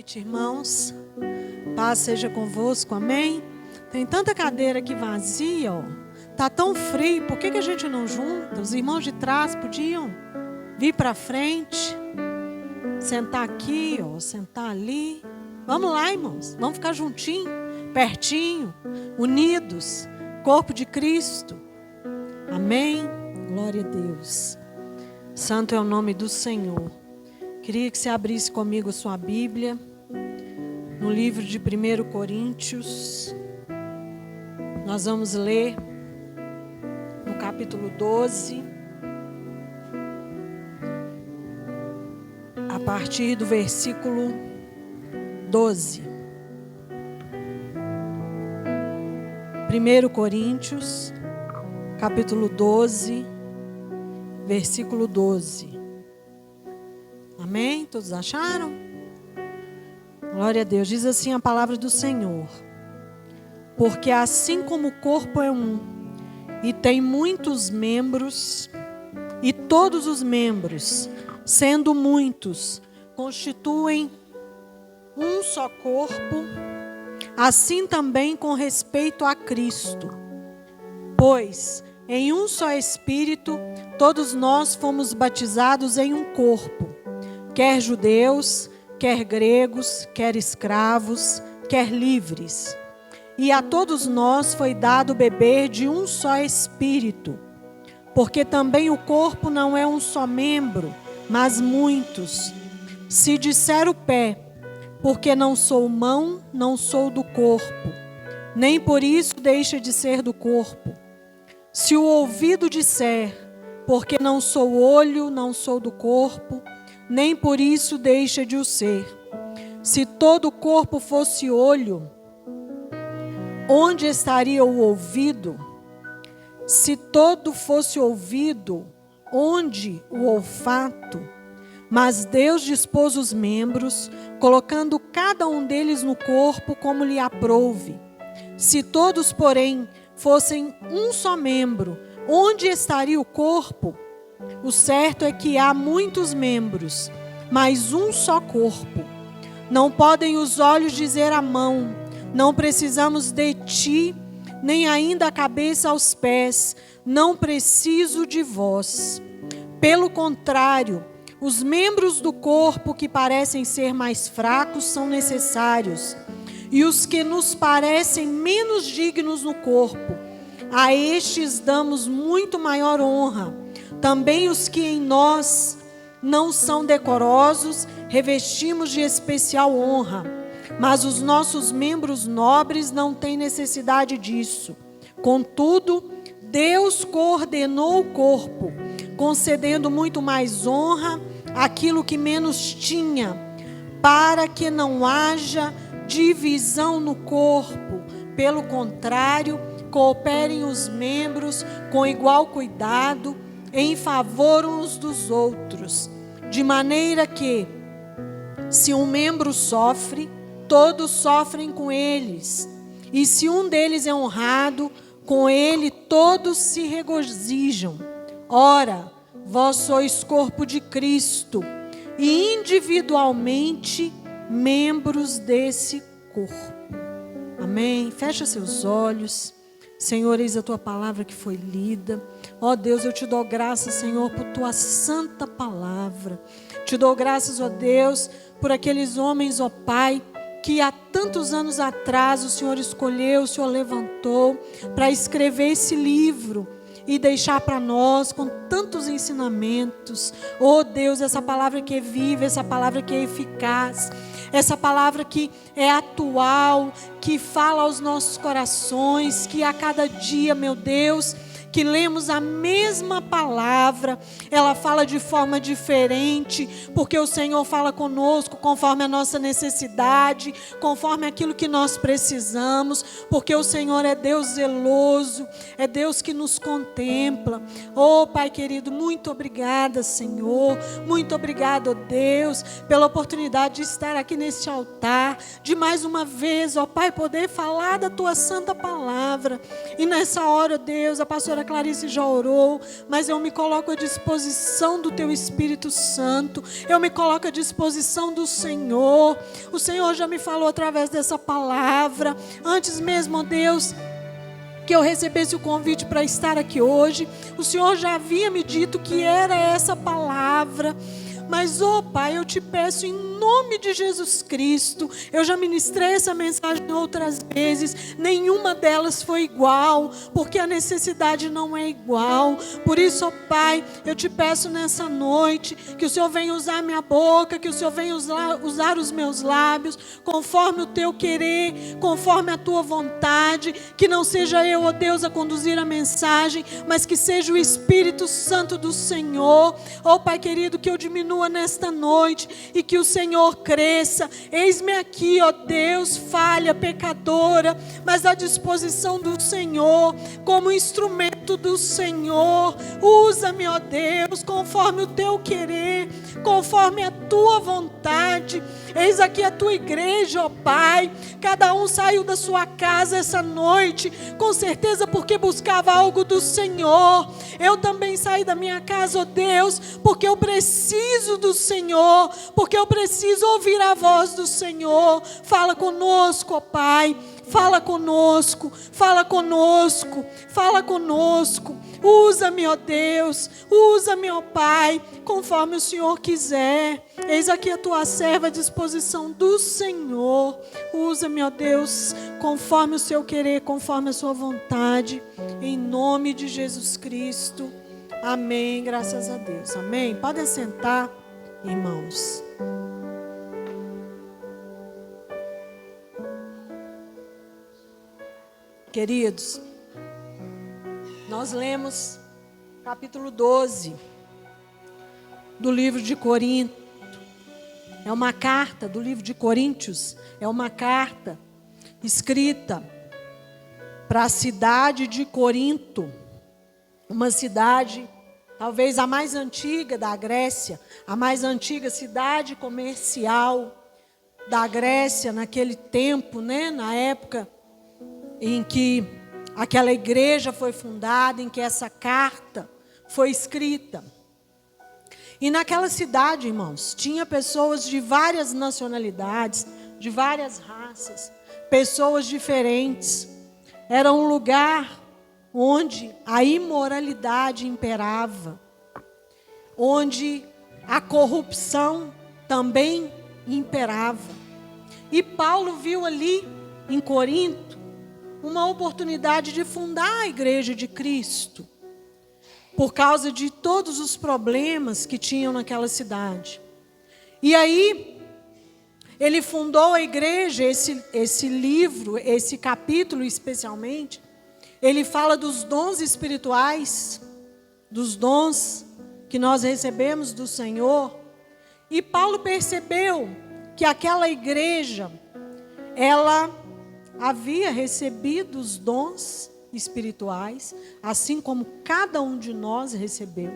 noite, irmãos. Paz seja convosco, amém? Tem tanta cadeira aqui vazia, ó. Tá tão frio, por que a gente não junta? Os irmãos de trás podiam vir para frente, sentar aqui, ó, sentar ali. Vamos lá, irmãos, vamos ficar juntinho, pertinho, unidos, corpo de Cristo. Amém? Glória a Deus. Santo é o nome do Senhor. Queria que você abrisse comigo a sua Bíblia, no livro de 1 Coríntios. Nós vamos ler no capítulo 12, a partir do versículo 12. 1 Coríntios, capítulo 12, versículo 12. Amém? Todos acharam? Glória a Deus. Diz assim a palavra do Senhor: porque assim como o corpo é um e tem muitos membros, e todos os membros, sendo muitos, constituem um só corpo, assim também com respeito a Cristo. Pois em um só Espírito todos nós fomos batizados em um corpo, quer judeus, quer gregos, quer escravos, quer livres. E a todos nós foi dado beber de um só Espírito, porque também o corpo não é um só membro, mas muitos. Se disser o pé, porque não sou mão, não sou do corpo, nem por isso deixa de ser do corpo. Se o ouvido disser, porque não sou olho, não sou do corpo, nem por isso deixa de o ser. Se todo o corpo fosse olho, onde estaria o ouvido? Se todo fosse ouvido, onde o olfato? Mas Deus dispôs os membros, colocando cada um deles no corpo como lhe aprouve. Se todos, porém, fossem um só membro, onde estaria o corpo? O certo é que há muitos membros, mas um só corpo. Não podem os olhos dizer à mão: não precisamos de ti, nem ainda a cabeça aos pés: não preciso de vós. Pelo contrário, os membros do corpo que parecem ser mais fracos são necessários, e os que nos parecem menos dignos no corpo, a estes damos muito maior honra. Também os que em nós não são decorosos, revestimos de especial honra. Mas os nossos membros nobres não têm necessidade disso. Contudo, Deus coordenou o corpo, concedendo muito mais honra àquilo que menos tinha, para que não haja divisão no corpo. Pelo contrário, cooperem os membros com igual cuidado em favor uns dos outros, de maneira que, se um membro sofre, todos sofrem com eles, e se um deles é honrado, com ele todos se regozijam. Ora, vós sois corpo de Cristo, e individualmente membros desse corpo. Amém? Fecha seus olhos. Senhor, eis a tua palavra que foi lida. Ó Deus, eu te dou graças, Senhor, por tua santa palavra. Te dou graças, ó Deus, por aqueles homens, ó Pai, que há tantos anos atrás o Senhor escolheu, o Senhor levantou para escrever esse livro e deixar para nós com tantos ensinamentos. Oh Deus, essa palavra que é viva, essa palavra que é eficaz, essa palavra que é atual, que fala aos nossos corações, que a cada dia, meu Deus, que lemos a mesma palavra, ela fala de forma diferente, porque o Senhor fala conosco conforme a nossa necessidade, conforme aquilo que nós precisamos, porque o Senhor é Deus zeloso, é Deus que nos contempla. Oh Pai querido, muito obrigada, Senhor, muito obrigada, oh Deus, pela oportunidade de estar aqui neste altar, de mais uma vez, ó Pai, poder falar da tua santa palavra. E nessa hora, oh Deus, a pastora pastora Clarice já orou, mas eu me coloco à disposição do Teu Espírito Santo. Eu me coloco à disposição do Senhor. O Senhor já me falou através dessa palavra. Antes mesmo, ó Deus, que eu recebesse o convite para estar aqui hoje, o Senhor já havia me dito que era essa palavra. Mas, Pai, eu te peço em nome de Jesus Cristo, eu já ministrei essa mensagem outras vezes, nenhuma delas foi igual, porque a necessidade não é igual. Por isso, Pai, eu te peço nessa noite, que o Senhor venha usar minha boca, que o Senhor venha usar os meus lábios, conforme o Teu querer, conforme a Tua vontade, que não seja eu, ó Deus, a conduzir a mensagem, mas que seja o Espírito Santo do Senhor. Pai querido, que eu diminua nesta noite e que o Senhor cresça. Eis-me aqui, ó Deus, falha, pecadora, mas à disposição do Senhor, como instrumento do Senhor. Usa-me, ó Deus, conforme o Teu querer, conforme a Tua vontade. Eis aqui a Tua igreja, ó Pai. Cada um saiu da sua casa essa noite, com certeza porque buscava algo do Senhor. Eu também saí da minha casa, ó Deus, porque eu preciso do Senhor, porque eu preciso ouvir a voz do Senhor. Fala conosco, ó Pai. Fala conosco, fala conosco, fala conosco. Usa-me, ó Deus, usa-me, ó Pai, conforme o Senhor quiser. Eis aqui a Tua serva à disposição do Senhor. Usa-me, ó Deus, conforme o Seu querer, conforme a Sua vontade. Em nome de Jesus Cristo. Amém, graças a Deus. Amém. Podem sentar, irmãos. Queridos, nós lemos capítulo 12 do livro de Corinto. É uma carta do livro de Coríntios, é uma carta escrita para a cidade de Corinto, uma cidade talvez a mais antiga da Grécia, a mais antiga cidade comercial da Grécia naquele tempo, na época em que aquela igreja foi fundada, em que essa carta foi escrita. E naquela cidade, irmãos, tinha pessoas de várias nacionalidades, de várias raças, pessoas diferentes. Era um lugar onde a imoralidade imperava, onde a corrupção também imperava. E Paulo viu ali em Corinto uma oportunidade de fundar a igreja de Cristo, por causa de todos os problemas que tinham naquela cidade. E aí, ele fundou a igreja. Esse livro, esse capítulo especialmente, ele fala dos dons espirituais, dos dons que nós recebemos do Senhor. E Paulo percebeu que aquela igreja, ela havia recebido os dons espirituais, assim como cada um de nós recebeu.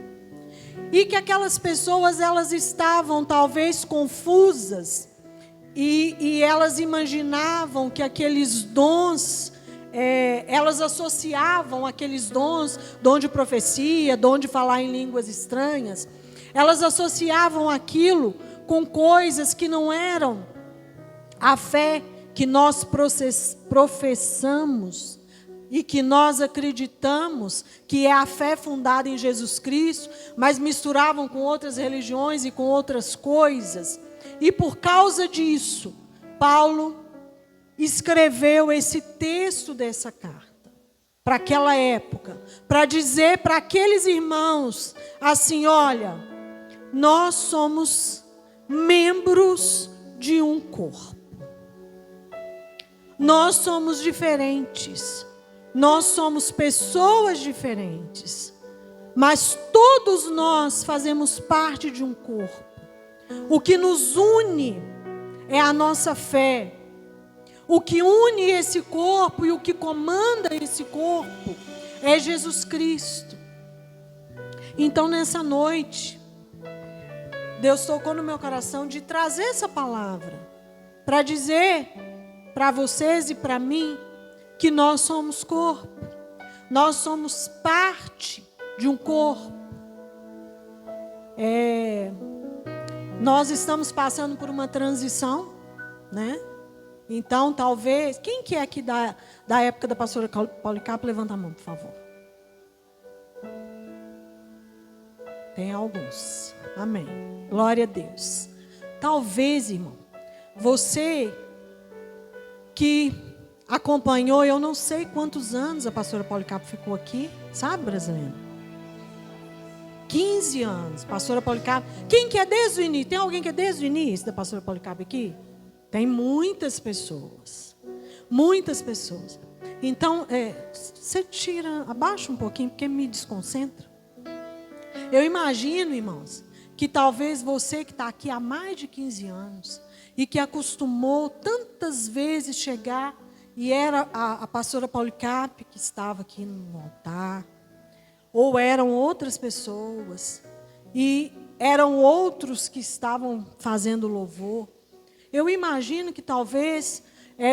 E que aquelas pessoas, elas estavam talvez confusas, e elas imaginavam que aqueles dons, elas associavam aqueles dons, dom de profecia, dom de falar em línguas estranhas, elas associavam aquilo com coisas que não eram a fé que nós professamos e que nós acreditamos que é a fé fundada em Jesus Cristo, mas misturavam com outras religiões e com outras coisas. E por causa disso, Paulo escreveu esse texto dessa carta para aquela época, para dizer para aqueles irmãos assim: olha, nós somos membros de um corpo. Nós somos diferentes, nós somos pessoas diferentes, mas todos nós fazemos parte de um corpo. O que nos une é a nossa fé. O que une esse corpo e o que comanda esse corpo é Jesus Cristo. Então, nessa noite, Deus tocou no meu coração de trazer essa palavra para dizer para vocês e para mim que nós somos corpo. Nós somos parte de um corpo. Nós estamos passando por uma transição, né? Então, talvez... Quem que é aqui da época da pastora Policarpo? Levanta a mão, por favor. Tem alguns. Amém. Glória a Deus. Talvez, irmão, você que acompanhou, eu não sei quantos anos a pastora Policarpo ficou aqui, sabe, brasileiro? 15 anos, pastora Policarpo. Quem que é desde o início? Tem alguém que é desde o início da pastora Policarpo aqui? Tem muitas pessoas. Muitas pessoas. Então, você tira, abaixa um pouquinho, porque me desconcentra. Eu imagino, irmãos, que talvez você que está aqui há mais de 15 anos e que acostumou tantas vezes chegar e era a pastora Policarpo que estava aqui no altar, ou eram outras pessoas e eram outros que estavam fazendo louvor. Eu imagino que talvez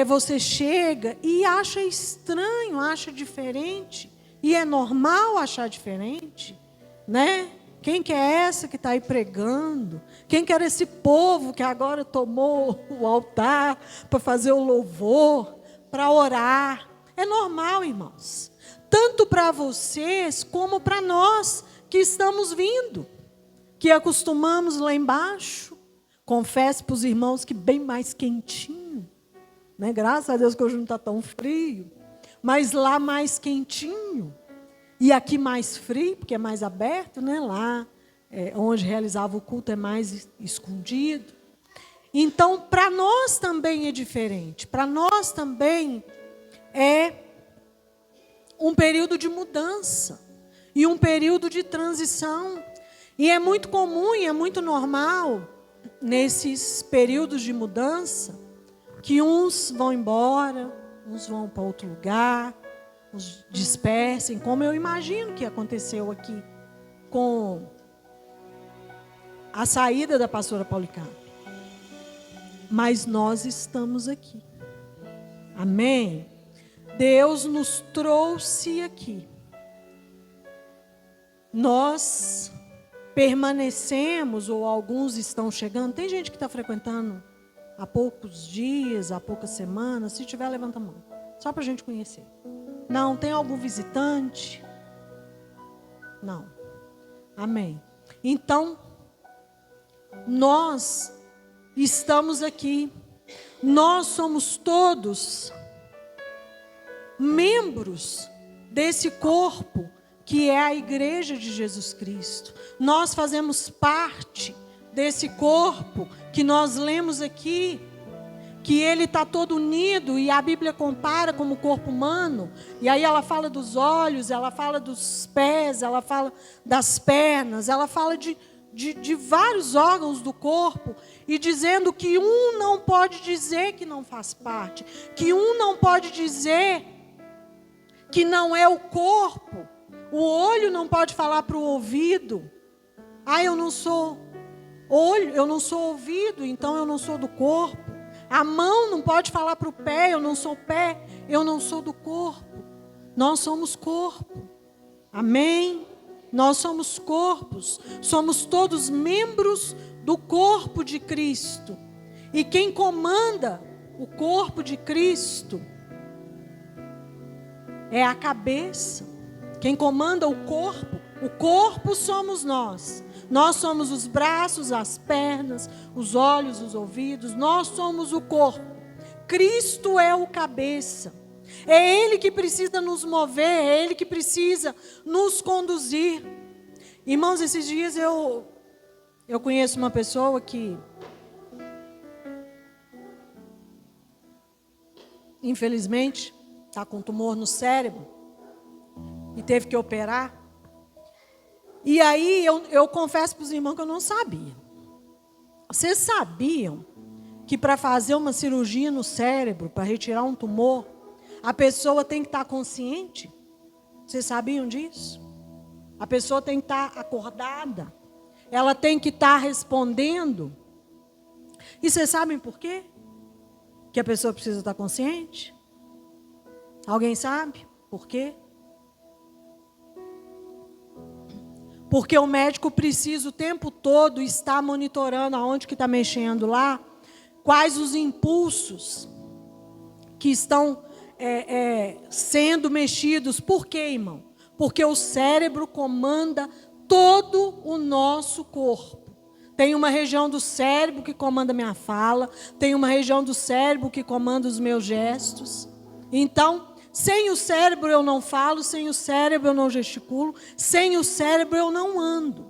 você chega e acha estranho, acha diferente, e é normal achar diferente, né? Quem que é essa que está aí pregando? Quem que era esse povo que agora tomou o altar para fazer o louvor, para orar? É normal, irmãos. Tanto para vocês como para nós que estamos vindo, que acostumamos lá embaixo. Confesso para os irmãos que bem mais quentinho, né? Graças a Deus que hoje não está tão frio, mas lá mais quentinho. E aqui mais frio, porque é mais aberto, né? Lá onde realizava o culto é mais escondido. Então, para nós também é diferente. Para nós também é um período de mudança e um período de transição. E é muito comum e é muito normal, nesses períodos de mudança, que uns vão embora, uns vão para outro lugar, os dispersem, como eu imagino que aconteceu aqui com a saída da pastora Policarpo. Mas nós estamos aqui. Amém? Deus nos trouxe aqui. Nós permanecemos, ou alguns estão chegando. Tem gente que está frequentando há poucos dias, há poucas semanas. Se tiver, levanta a mão. Só para a gente conhecer. Não, tem algum visitante? Não. Amém. Então, nós estamos aqui. Nós somos todos membros desse corpo que é a igreja de Jesus Cristo. Nós fazemos parte desse corpo que nós lemos aqui, que ele está todo unido, e a Bíblia compara como o corpo humano, e aí ela fala dos olhos, ela fala dos pés, ela fala das pernas, ela fala de vários órgãos do corpo, e dizendo que um não pode dizer que não faz parte, que um não pode dizer que não é o corpo. O olho não pode falar para o ouvido: eu não sou olho, eu não sou ouvido, então eu não sou do corpo. A mão não pode falar para o pé: eu não sou pé, eu não sou do corpo. Nós somos corpo. Amém? Nós somos corpos. Somos todos membros do corpo de Cristo. E quem comanda o corpo de Cristo é a cabeça. Quem comanda o corpo somos nós. Nós somos os braços, as pernas, os olhos, os ouvidos. Nós somos o corpo. Cristo é o cabeça. É Ele que precisa nos mover, é Ele que precisa nos conduzir. Irmãos, esses dias eu conheço uma pessoa que, infelizmente, está com tumor no cérebro e teve que operar. E aí eu confesso para os irmãos que eu não sabia. Vocês sabiam que para fazer uma cirurgia no cérebro, para retirar um tumor, a pessoa tem que estar consciente? Vocês sabiam disso? A pessoa tem que estar acordada. Ela tem que estar respondendo. E vocês sabem por quê? Que a pessoa precisa estar consciente? Alguém sabe por quê? porque o médico precisa o tempo todo estar monitorando aonde que está mexendo lá, quais os impulsos que estão sendo mexidos. Por quê, irmão? Porque o cérebro comanda todo o nosso corpo. Tem uma região do cérebro que comanda a minha fala, tem uma região do cérebro que comanda os meus gestos. Então, sem o cérebro eu não falo, sem o cérebro eu não gesticulo, sem o cérebro eu não ando.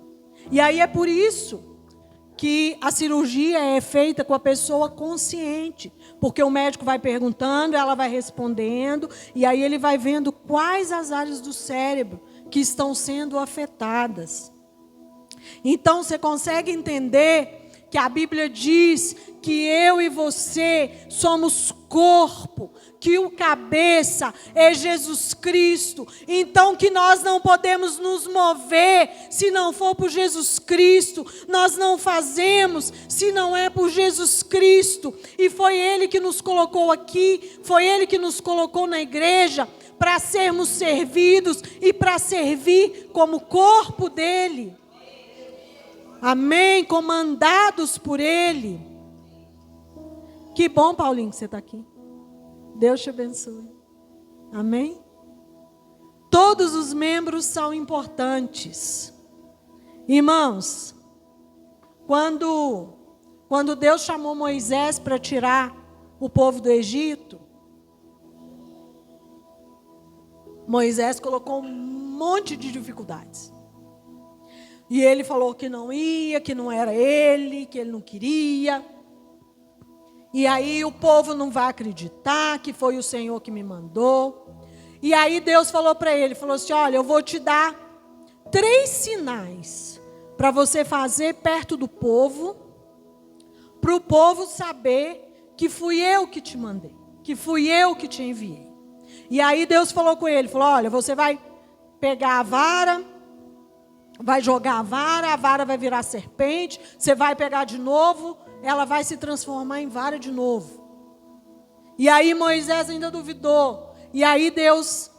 E aí é por isso que a cirurgia é feita com a pessoa consciente, porque o médico vai perguntando, ela vai respondendo, e aí ele vai vendo quais as áreas do cérebro que estão sendo afetadas. Então você consegue entender que a Bíblia diz que eu e você somos corpo, que o cabeça é Jesus Cristo. Então que nós não podemos nos mover se não for por Jesus Cristo. Nós não fazemos se não é por Jesus Cristo. E foi Ele que nos colocou aqui, foi Ele que nos colocou na igreja para sermos servidos e para servir como corpo dEle. Amém? Comandados por Ele. Que bom, Paulinho, que você está aqui. Deus te abençoe. Amém? Todos os membros são importantes. Irmãos, quando Deus chamou Moisés para tirar o povo do Egito, Moisés colocou um monte de dificuldades. E ele falou que não ia, que não era ele, que ele não queria. E aí o povo não vai acreditar que foi o Senhor que me mandou. E aí Deus falou para ele, falou assim, olha, eu vou te dar 3 sinais para você fazer perto do povo, para o povo saber que fui eu que te mandei, que fui eu que te enviei. E aí Deus falou com ele, falou, olha, você vai pegar a vara, vai jogar a vara vai virar serpente, você vai pegar de novo, ela vai se transformar em vara de novo. E aí Moisés ainda duvidou. E aí Deus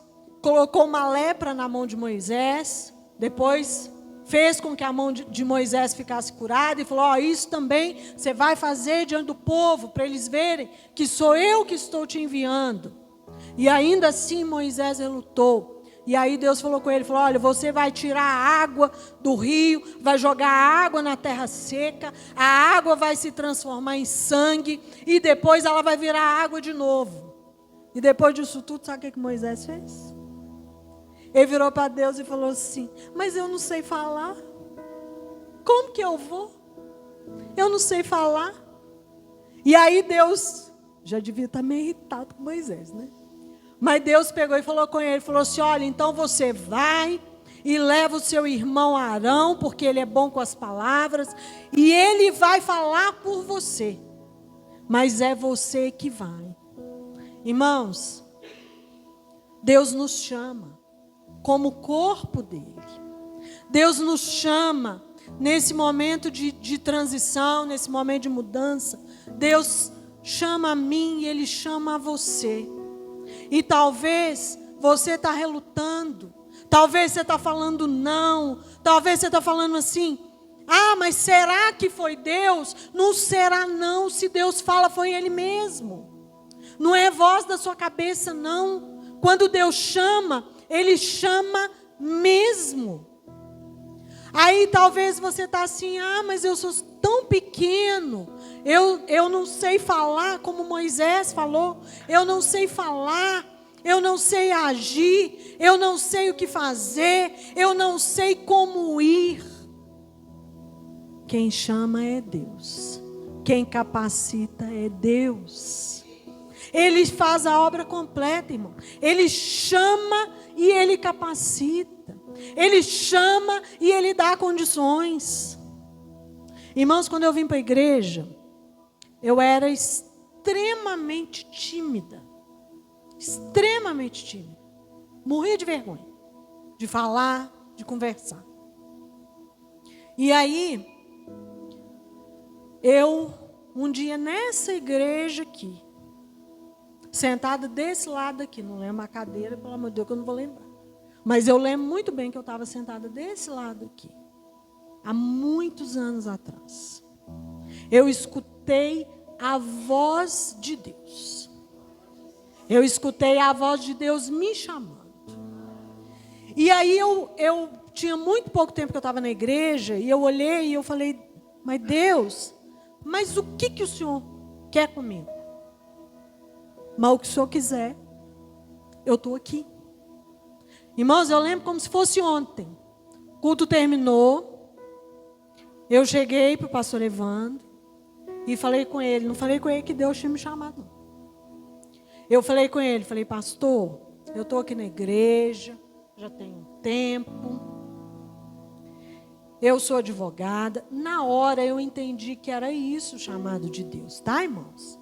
colocou uma lepra na mão de Moisés, depois fez com que a mão de Moisés ficasse curada e falou, isso também você vai fazer diante do povo, para eles verem que sou eu que estou te enviando. E ainda assim Moisés relutou. E aí Deus falou com ele, falou, olha, você vai tirar a água do rio, vai jogar a água na terra seca, a água vai se transformar em sangue, e depois ela vai virar água de novo. E depois disso tudo, sabe o que Moisés fez? Ele virou para Deus e falou assim, mas eu não sei falar. Como que eu vou? Eu não sei falar. E aí Deus, já devia estar meio irritado com Moisés, né? Mas Deus pegou e falou com ele, falou assim, olha, então você vai e leva o seu irmão Arão, porque ele é bom com as palavras, e ele vai falar por você, mas é você que vai. Irmãos, Deus nos chama como corpo dele. Deus nos chama nesse momento de transição, nesse momento de mudança. Deus chama a mim e Ele chama a você. E talvez você está relutando, talvez você está falando não, talvez você está falando assim, mas será que foi Deus? Não será não, se Deus fala foi Ele mesmo. Não é voz da sua cabeça não. Quando Deus chama, Ele chama mesmo. Aí talvez você está assim, mas eu sou tão pequeno, eu não sei falar como Moisés falou, eu não sei falar, eu não sei agir, eu não sei o que fazer, eu não sei como ir. Quem chama é Deus, quem capacita é Deus. Ele faz a obra completa, irmão. Ele chama e Ele capacita. Ele chama e Ele dá condições. Irmãos, quando eu vim para a igreja, eu era extremamente tímida. Extremamente tímida. Morria de vergonha de falar, de conversar. E aí, um dia nessa igreja aqui, sentada desse lado aqui, não lembro a cadeira, pelo amor de Deus, que eu não vou lembrar. Mas eu lembro muito bem que eu estava sentada desse lado aqui, há muitos anos atrás. Eu escutei a voz de Deus. Eu escutei a voz de Deus me chamando. E aí eu tinha muito pouco tempo que eu estava na igreja, e eu olhei e eu falei, mas Deus, mas o que o Senhor quer comigo? Mas o que o Senhor quiser, eu estou aqui. Irmãos, eu lembro como se fosse ontem. O culto terminou, eu cheguei para o pastor Evandro e falei com ele, não falei com ele que Deus tinha me chamado, não. Eu falei com ele, falei, pastor, eu estou aqui na igreja, já tem um tempo, eu sou advogada. Na hora eu entendi que era isso o chamado de Deus, tá, irmãos?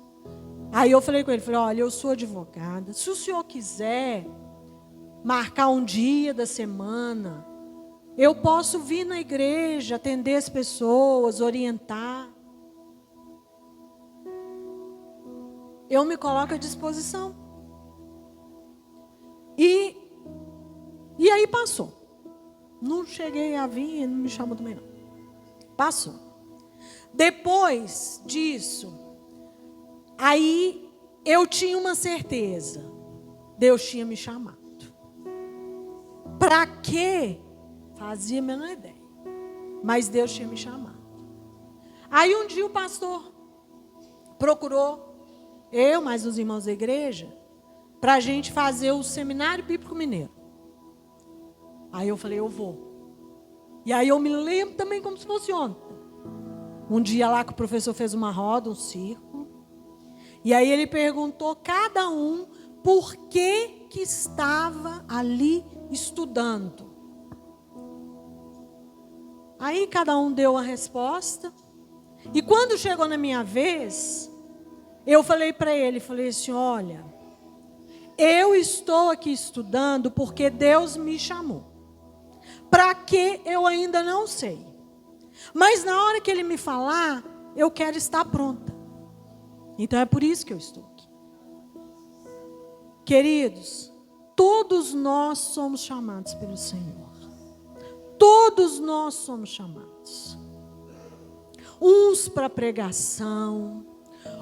Aí eu falei com ele, falei, olha, eu sou advogada, se o senhor quiser marcar um dia da semana, eu posso vir na igreja, atender as pessoas, orientar. Eu me coloco à disposição. E aí passou. Não cheguei a vir, não me chamou também não. Passou. Depois disso, aí eu tinha uma certeza. Deus tinha me chamado. Para quê? Fazia a menor ideia. Mas Deus tinha me chamado. Aí um dia o pastor procurou eu, mais os irmãos da igreja, para a gente fazer o Seminário Bíblico Mineiro. Aí eu falei, eu vou. E aí eu me lembro também como se fosse ontem. Um dia lá que o professor fez uma roda, um círculo. E aí ele perguntou cada um por que estava ali estudando. Aí cada um deu a resposta. E quando chegou na minha vez, eu falei para ele, falei assim, olha, eu estou aqui estudando porque Deus me chamou. Para que eu ainda não sei. Mas na hora que Ele me falar, eu quero estar pronta. Então é por isso que eu estou aqui. Queridos, todos nós somos chamados pelo Senhor. Todos nós somos chamados. Uns para pregação,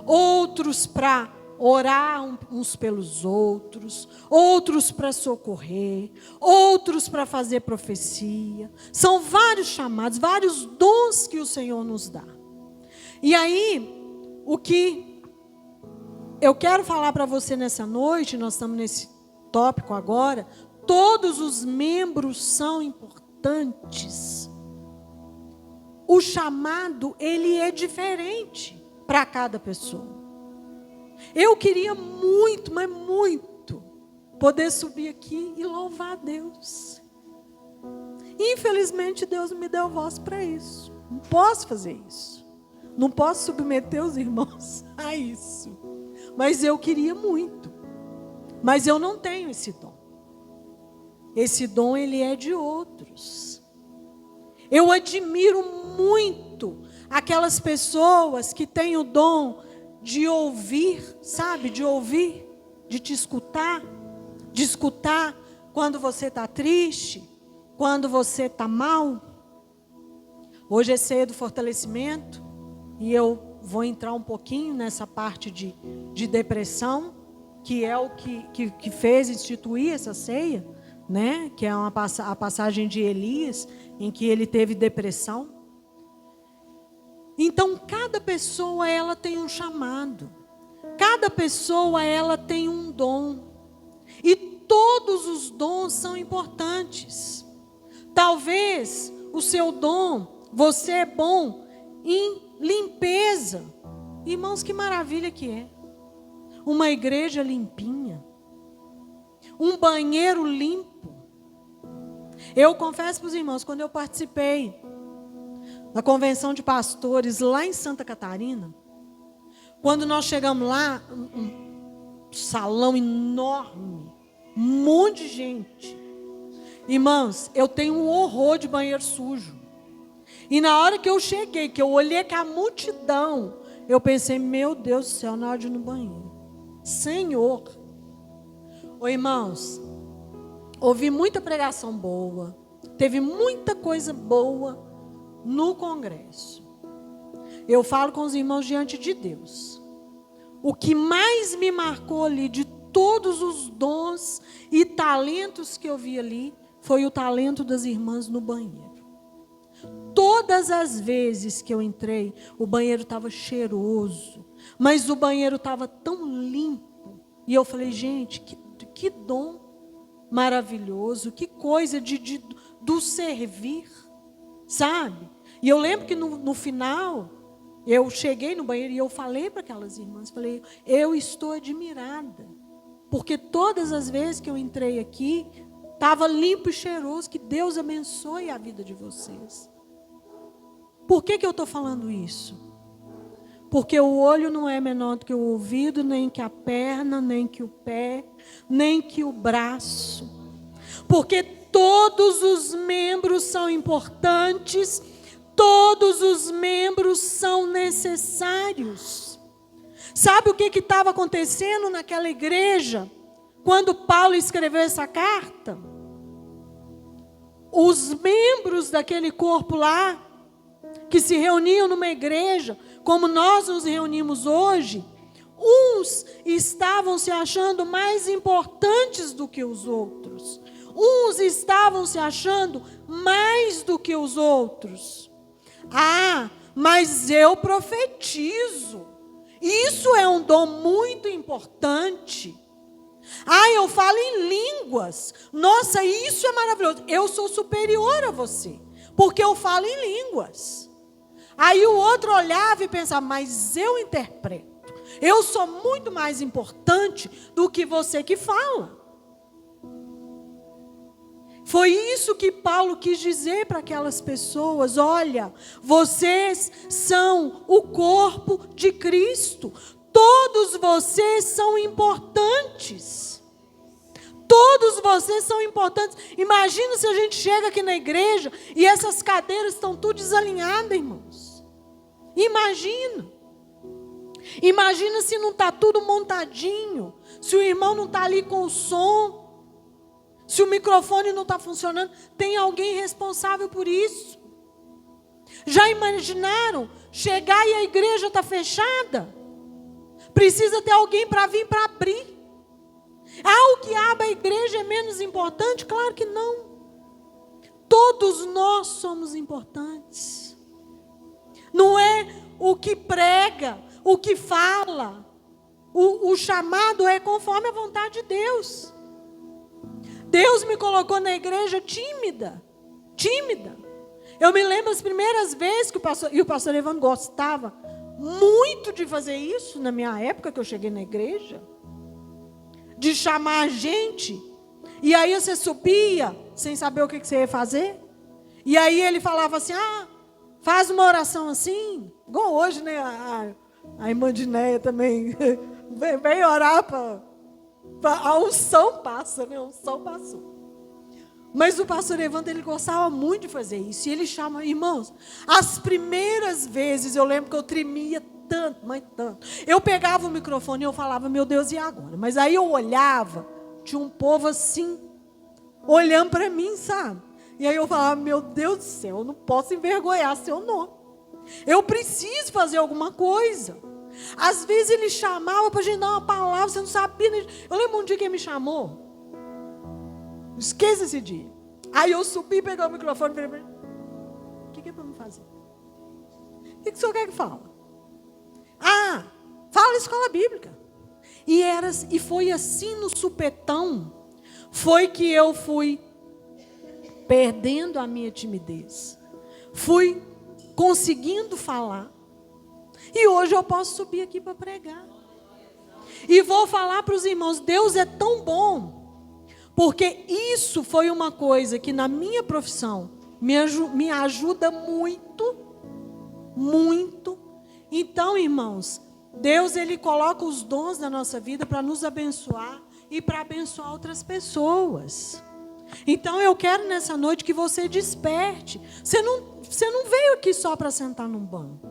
outros para orar uns pelos outros, outros para socorrer, outros para fazer profecia. São vários chamados, vários dons que o Senhor nos dá. E aí, o que eu quero falar para você nessa noite, nós estamos nesse tópico agora, todos os membros são importantes. O chamado, ele é diferente para cada pessoa. Eu queria muito, mas muito, poder subir aqui e louvar a Deus. Infelizmente, Deus me deu voz para isso. Não posso fazer isso. Não posso submeter os irmãos a isso. Mas eu queria muito. Mas eu não tenho esse dom. Esse dom, ele é de outros. Eu admiro muito aquelas pessoas que têm o dom de ouvir, sabe? De ouvir, de te escutar. De escutar quando você está triste, quando você está mal. Hoje é ceia do fortalecimento e eu vou entrar um pouquinho nessa parte de depressão, que é o que fez instituir essa ceia, né? Que é a passagem de Elias, em que ele teve depressão. Então, cada pessoa, ela tem um chamado. Cada pessoa, ela tem um dom. E todos os dons são importantes. Talvez o seu dom, você é bom em limpeza. Irmãos, que maravilha que é. Uma igreja limpinha. Um banheiro limpo. Eu confesso para os irmãos, quando eu participei da convenção de pastores lá em Santa Catarina, quando nós chegamos lá, um salão enorme, um monte de gente. Irmãos, eu tenho um horror de banheiro sujo. E na hora que eu cheguei, que eu olhei com a multidão, eu pensei, meu Deus do céu, na hora de ir no banheiro. Senhor. Ô irmãos, ouvi muita pregação boa, teve muita coisa boa no congresso. Eu falo com os irmãos diante de Deus. O que mais me marcou ali, de todos os dons e talentos que eu vi ali, foi o talento das irmãs no banheiro. Todas as vezes que eu entrei, o banheiro estava cheiroso, mas o banheiro estava tão limpo. E eu falei, gente, que dom maravilhoso, que coisa do servir, sabe? E eu lembro que no final, eu cheguei no banheiro e eu falei para aquelas irmãs, falei, eu estou admirada, porque todas as vezes que eu entrei aqui, estava limpo e cheiroso, que Deus abençoe a vida de vocês. Por que eu estou falando isso? Porque o olho não é menor do que o ouvido, nem que a perna, nem que o pé, nem que o braço. Porque todos os membros são importantes, todos os membros são necessários. Sabe o que estava acontecendo naquela igreja, quando Paulo escreveu essa carta? Os membros daquele corpo lá, que se reuniam numa igreja, como nós nos reunimos hoje, uns estavam se achando mais importantes do que os outros. Uns estavam se achando mais do que os outros. Ah, mas eu profetizo. Isso é um dom muito importante. Ah, eu falo em línguas. Nossa, isso é maravilhoso. Eu sou superior a você, porque eu falo em línguas. Aí o outro olhava e pensava, mas eu interpreto. Eu sou muito mais importante do que você que fala. Foi isso que Paulo quis dizer para aquelas pessoas. Olha, vocês são o corpo de Cristo. Todos vocês são importantes. Todos vocês são importantes. Imagina se a gente chega aqui na igreja e essas cadeiras estão tudo desalinhadas, irmãos. Imagina. Imagina se não está tudo montadinho. Se o irmão não está ali com o som. Se o microfone não está funcionando. Tem alguém responsável por isso. Já imaginaram chegar e a igreja está fechada? Precisa ter alguém para vir para abrir. Ah, o que abre a igreja é menos importante? Claro que não. Todos nós somos importantes. Não é o que prega, o que fala. O chamado é conforme a vontade de Deus. Deus me colocou na igreja tímida. Tímida. Eu me lembro as primeiras vezes que o pastor Evandro gostava muito de fazer isso, na minha época que eu cheguei na igreja. De chamar a gente. E aí você subia, sem saber o que você ia fazer. E aí ele falava assim, faz uma oração assim. Igual hoje, né? A irmã Dinéia também vem orar para a unção passa, né? A unção passou. Mas o pastor Evandro, ele gostava muito de fazer isso. E ele chama, irmãos, as primeiras vezes, eu lembro que eu tremia tanto, mas tanto. Eu pegava o microfone e eu falava, meu Deus, e agora? Mas aí eu olhava, tinha um povo assim, olhando para mim, sabe? E aí eu falava, meu Deus do céu, eu não posso envergonhar seu nome. Eu preciso fazer alguma coisa. Às vezes ele chamava para a gente dar uma palavra, você não sabia. Eu lembro um dia que ele me chamou. Esqueça esse dia. Aí eu subi, peguei o microfone e falei, o que é para me fazer? O que o senhor quer que fale? Fala escola bíblica. E foi assim no supetão, foi que eu fui perdendo a minha timidez. Fui conseguindo falar. E hoje eu posso subir aqui para pregar. E vou falar para os irmãos, Deus é tão bom. Porque isso foi uma coisa que na minha profissão me ajuda muito, muito. Então, irmãos, Deus, Ele coloca os dons na nossa vida para nos abençoar e para abençoar outras pessoas. Então, eu quero nessa noite que você desperte. Você não veio aqui só para sentar num banco.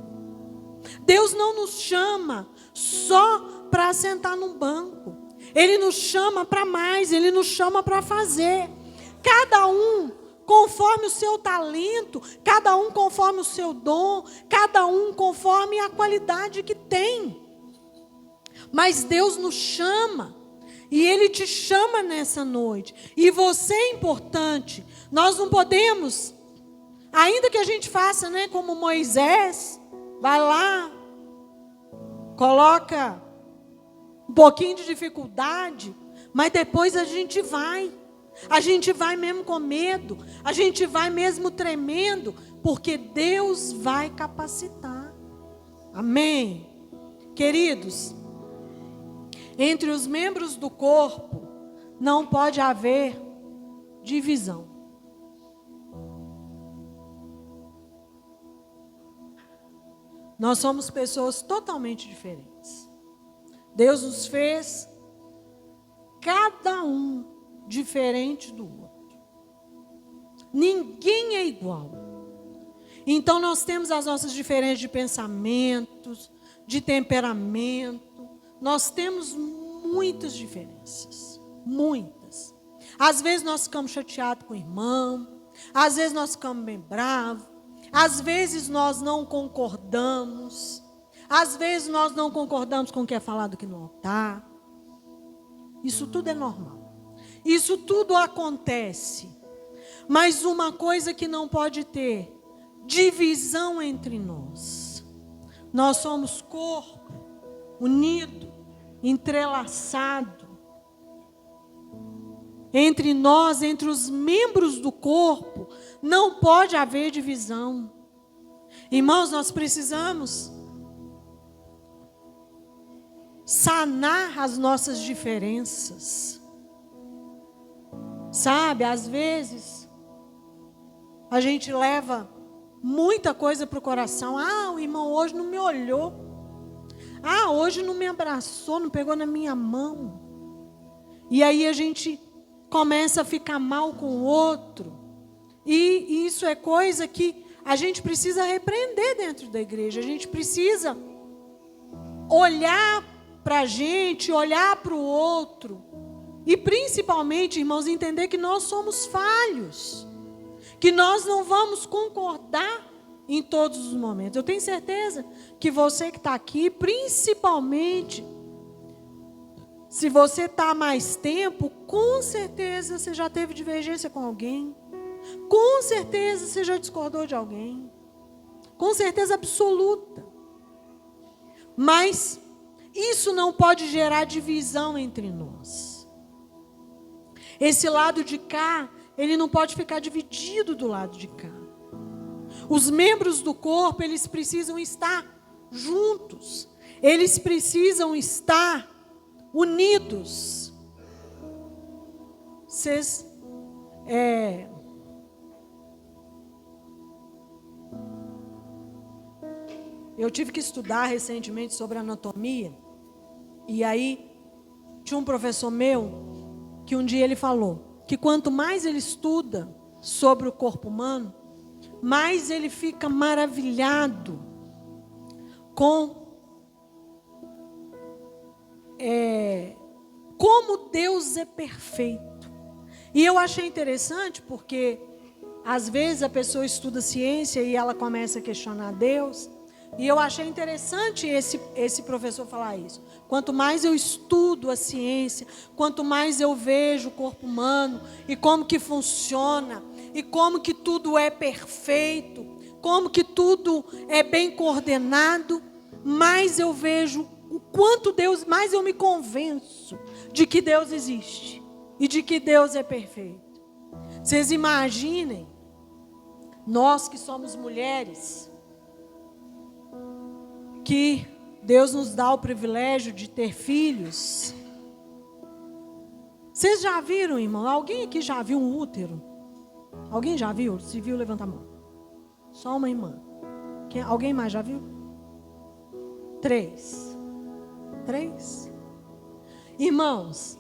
Deus não nos chama só para sentar num banco. Ele nos chama para mais, Ele nos chama para fazer. Cada um conforme o seu talento, cada um conforme o seu dom, cada um conforme a qualidade que tem. Mas Deus nos chama, e Ele te chama nessa noite. E você é importante. Nós não podemos, ainda que a gente faça, como Moisés, vai lá, coloca um pouquinho de dificuldade, mas depois a gente vai. A gente vai mesmo com medo, a gente vai mesmo tremendo, porque Deus vai capacitar. Amém? Queridos, entre os membros do corpo não pode haver divisão. Nós somos pessoas totalmente diferentes. Deus nos fez cada um diferente do outro. Ninguém é igual. Então nós temos as nossas diferenças de pensamentos, de temperamento. Nós temos muitas diferenças. Muitas. Às vezes nós ficamos chateados com o irmão. Às vezes nós ficamos bem bravos. Às vezes nós não concordamos. Às vezes nós não concordamos com o que é falado aqui no altar. Isso tudo é normal. Isso tudo acontece. Mas uma coisa que não pode ter: divisão entre nós. Nós somos corpo, unido, entrelaçado. Entre nós, entre os membros do corpo, não pode haver divisão. Irmãos, nós precisamos sanar as nossas diferenças. Sabe, às vezes, a gente leva muita coisa para o coração. O irmão hoje não me olhou. Hoje não me abraçou, não pegou na minha mão. E aí a gente começa a ficar mal com o outro. E isso é coisa que a gente precisa repreender dentro da igreja. A gente precisa olhar para a gente, olhar para o outro. E principalmente, irmãos, entender que nós somos falhos. Que nós não vamos concordar em todos os momentos. Eu tenho certeza que você que está aqui, principalmente, se você está há mais tempo, com certeza você já teve divergência com alguém. Com certeza você já discordou de alguém. Com certeza absoluta. Mas isso não pode gerar divisão entre nós. Esse lado de cá, ele não pode ficar dividido do lado de cá. Os membros do corpo, eles precisam estar juntos. Eles precisam estar unidos. Eu tive que estudar recentemente sobre anatomia. E aí, tinha um professor meu que um dia ele falou que quanto mais ele estuda sobre o corpo humano, mais ele fica maravilhado com como Deus é perfeito. E eu achei interessante porque às vezes a pessoa estuda ciência e ela começa a questionar Deus. E eu achei interessante esse professor falar isso. Quanto mais eu estudo a ciência, quanto mais eu vejo o corpo humano e como que funciona, e como que tudo é perfeito, como que tudo é bem coordenado, mais eu vejo o quanto Deus, mais eu me convenço de que Deus existe e de que Deus é perfeito. Vocês imaginem, nós que somos mulheres, que Deus nos dá o privilégio de ter filhos. Vocês já viram, irmão? Alguém aqui já viu um útero? Alguém já viu? Se viu, levanta a mão. Só uma irmã. Alguém mais já viu? 3. Irmãos,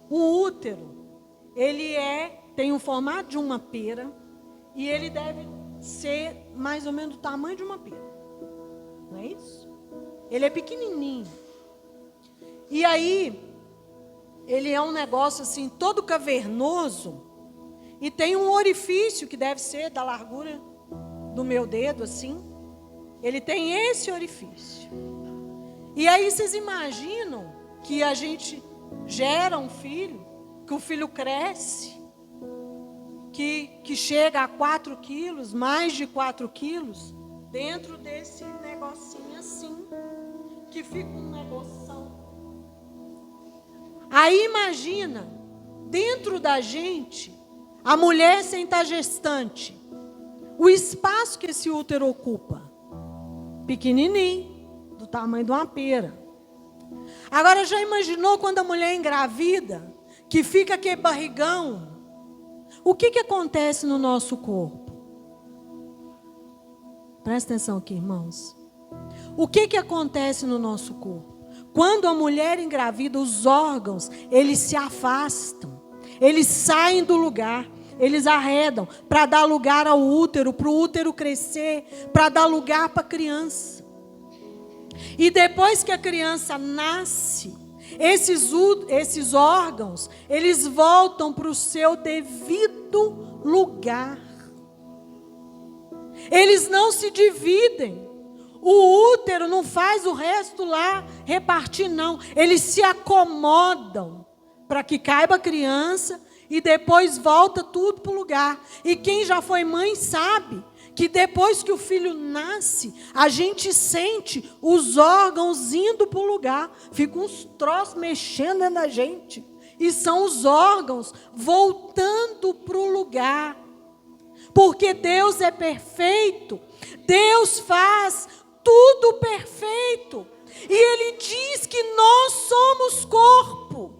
o útero, ele tem o formato de uma pera e ele deve ser mais ou menos do tamanho de uma pera. Não é isso? Ele é pequenininho. E aí, ele é um negócio assim, todo cavernoso. e tem um orifício que deve ser da largura do meu dedo, assim. Ele tem esse orifício. E aí vocês imaginam que a gente gera um filho, que o filho cresce, que chega a 4 quilos, mais de 4 quilos, dentro desse negocinho assim, que fica um negoção. Aí imagina, dentro da gente, a mulher sem estar gestante, o espaço que esse útero ocupa, pequenininho, do tamanho de uma pera. Agora já imaginou quando a mulher engravida, que fica aquele barrigão? O que acontece no nosso corpo? Presta atenção aqui, irmãos. O que acontece no nosso corpo? Quando a mulher engravida, os órgãos, eles se afastam. Eles saem do lugar. Eles arredam para dar lugar ao útero, para o útero crescer, para dar lugar para a criança. E depois que a criança nasce, esses órgãos, eles voltam para o seu devido lugar. Eles não se dividem. O útero não faz o resto lá repartir, não. Eles se acomodam para que caiba a criança e depois volta tudo para o lugar. E quem já foi mãe sabe que depois que o filho nasce, a gente sente os órgãos indo para o lugar. Ficam uns troços mexendo na gente. E são os órgãos voltando para o lugar. Porque Deus é perfeito. Deus faz tudo perfeito. E Ele diz que nós somos corpo.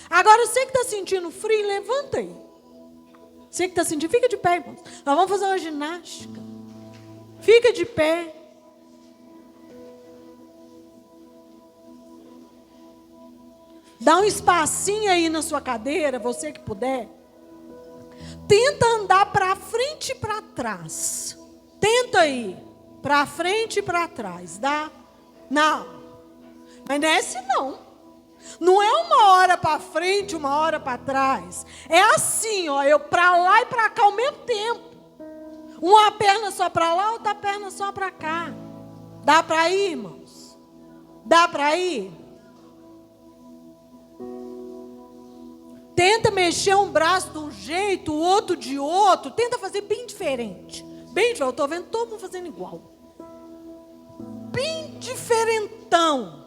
Agora, você que está sentindo frio, levanta aí. Você que está sentindo, fica de pé, irmãos. Nós vamos fazer uma ginástica. Fica de pé. Dá um espacinho aí na sua cadeira, você que puder. Tenta andar para frente e para trás. Tenta ir para frente e para trás. Dá? Não. Mas não é assim não. Não é uma hora para frente, uma hora para trás. É assim, ó, eu para lá e para cá ao mesmo tempo. Uma perna só para lá, outra perna só para cá. Dá para ir, irmãos? Dá para ir? Tenta mexer um braço de um jeito, o outro de outro. Tenta fazer bem diferente. Bem diferente. Eu estou vendo todo mundo fazendo igual. Bem diferentão.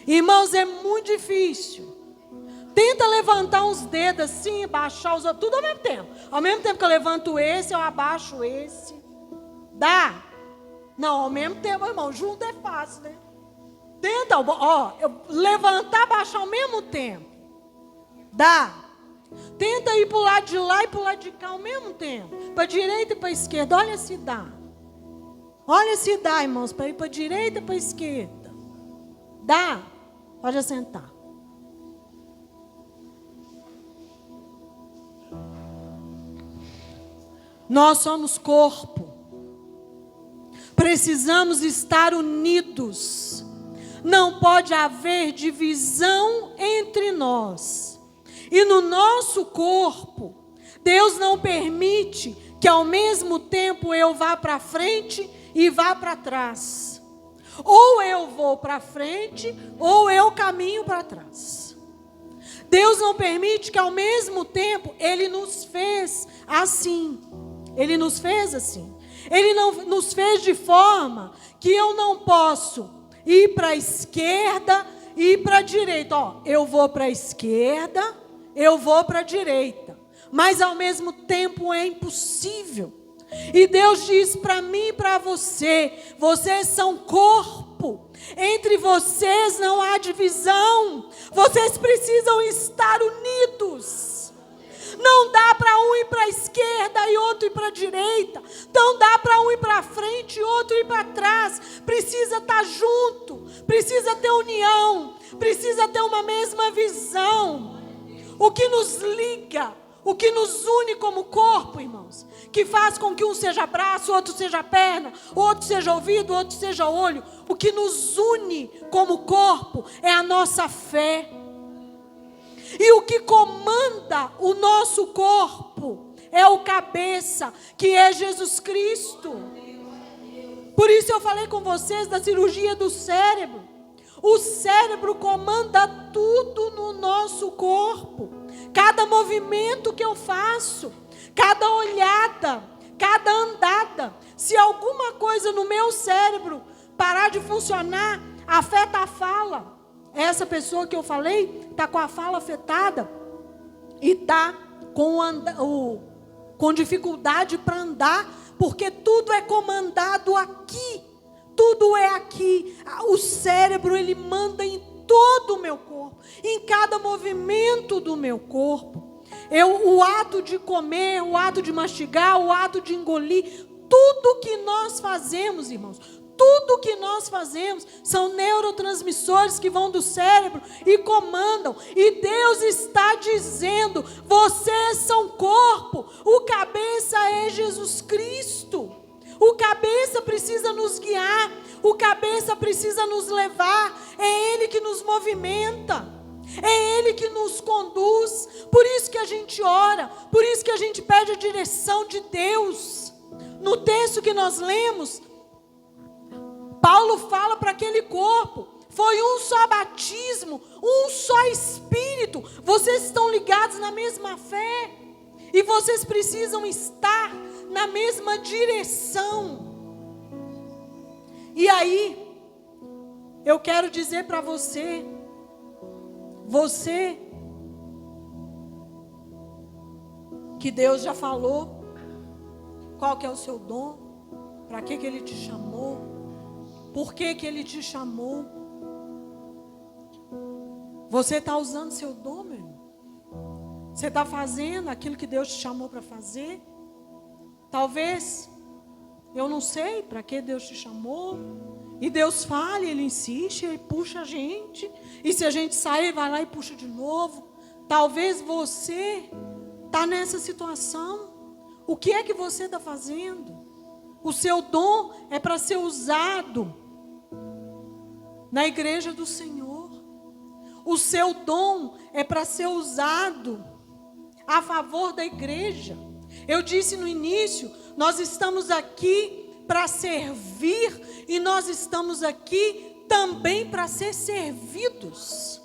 Irmãos, é muito difícil. Tenta levantar uns dedos assim, baixar os outros, tudo ao mesmo tempo. Ao mesmo tempo que eu levanto esse, eu abaixo esse. Dá? Não, ao mesmo tempo, irmão, junto é fácil, né? Tenta, ó, levantar, baixar ao mesmo tempo. Dá? Tenta ir para o lado de lá e para o lado de cá ao mesmo tempo. Para a direita e para a esquerda, olha se dá. Olha se dá, irmãos, para ir para a direita e para a esquerda. Dá? Pode assentar. Nós somos corpo. Precisamos estar unidos. Não pode haver divisão entre nós. E no nosso corpo, Deus não permite que ao mesmo tempo eu vá para frente e vá para trás. Ou eu vou para frente, ou eu caminho para trás. Deus não permite que ao mesmo tempo Ele nos fez assim. Ele nos fez assim. Ele não nos fez de forma que eu não posso ir para a esquerda e ir para a direita. Ó, eu vou para a esquerda, eu vou para a direita. Mas ao mesmo tempo é impossível. E Deus diz para mim e para você: vocês são corpo. Entre vocês não há divisão. Vocês precisam estar unidos. Não dá para um ir para a esquerda e outro ir para a direita. Não dá para um ir para frente e outro ir para trás. Precisa estar junto. Precisa ter união. Precisa ter uma mesma visão. O que nos liga, o que nos une como corpo, irmãos, que faz com que um seja braço, outro seja perna, outro seja ouvido, outro seja olho. O que nos une como corpo é a nossa fé. E o que comanda o nosso corpo é o cabeça, que é Jesus Cristo. Por isso eu falei com vocês da cirurgia do cérebro. O cérebro comanda tudo no nosso corpo. Cada movimento que eu faço, cada olhada, cada andada. Se alguma coisa no meu cérebro parar de funcionar, afeta a fala. Essa pessoa que eu falei está com a fala afetada e está com dificuldade para andar, porque tudo é comandado aqui. Tudo é aqui. O cérebro, ele manda em todo o meu corpo, em cada movimento do meu corpo. O ato de comer, o ato de mastigar, o ato de engolir, tudo que nós fazemos, irmãos, tudo que nós fazemos são neurotransmissores que vão do cérebro e comandam. E Deus está dizendo: vocês são corpo, o cabeça é Jesus Cristo. O cabeça precisa nos guiar, o cabeça precisa nos levar, é Ele que nos movimenta, é Ele que nos conduz. Por isso que a gente ora, por isso que a gente pede a direção de Deus. No texto que nós lemos, Paulo fala para aquele corpo: foi um só batismo, um só Espírito, vocês estão ligados na mesma fé, e vocês precisam estar na mesma direção. E aí, eu quero dizer para você, que Deus já falou qual que é o seu dom, para que Ele te chamou, por que Ele te chamou. Você está usando seu dom, meu irmão? Você está fazendo aquilo que Deus te chamou para fazer? Talvez, eu não sei para que Deus te chamou. E Deus fala, Ele insiste, Ele puxa a gente. E se a gente sair, vai lá e puxa de novo. Talvez você está nessa situação. O que é que você está fazendo? O seu dom é para ser usado na igreja do Senhor. O seu dom é para ser usado a favor da igreja. Eu disse no início, nós estamos aqui para servir e nós estamos aqui também para ser servidos.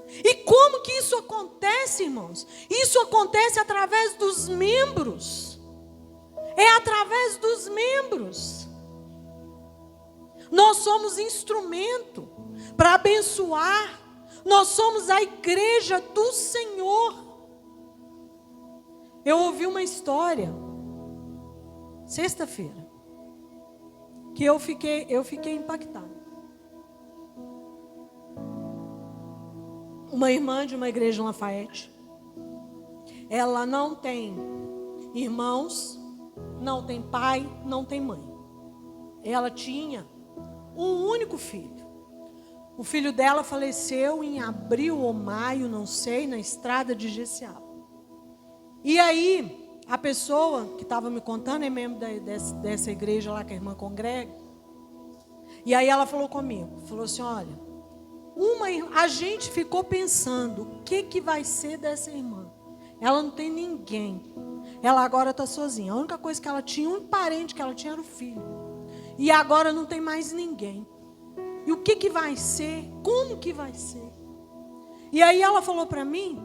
E como que isso acontece, irmãos? Isso acontece através dos membros. É através dos membros. Nós somos instrumento para abençoar. Nós somos a igreja do Senhor. Eu ouvi uma história, sexta-feira, que eu fiquei impactada. Uma irmã de uma igreja em Lafayette, ela não tem irmãos, não tem pai, não tem mãe. Ela tinha um único filho. O filho dela faleceu em abril ou maio, não sei, na estrada de Jeceaba. E aí, a pessoa que estava me contando é membro dessa igreja lá que a irmã congrega. E aí ela falou comigo, falou assim: olha, a gente ficou pensando, o que vai ser dessa irmã? Ela não tem ninguém. Ela agora está sozinha. A única coisa que ela tinha, um parente que ela tinha era o filho. E agora não tem mais ninguém. E o que vai ser? Como que vai ser? E aí ela falou para mim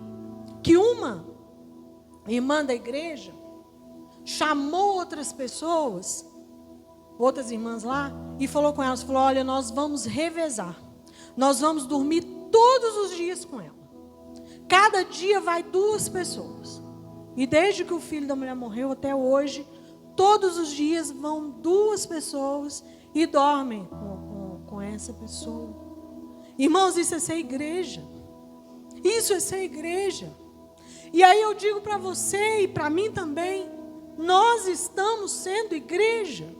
que uma irmã da igreja chamou outras pessoas, outras irmãs lá, e falou com elas, falou: olha, nós vamos revezar. Nós vamos dormir todos os dias com ela. Cada dia vai 2 pessoas. E desde que o filho da mulher morreu até hoje, todos os dias vão 2 pessoas e dormem com essa pessoa. Irmãos, isso é ser igreja. Isso é ser igreja. E aí eu digo para você e para mim também, nós estamos sendo igreja.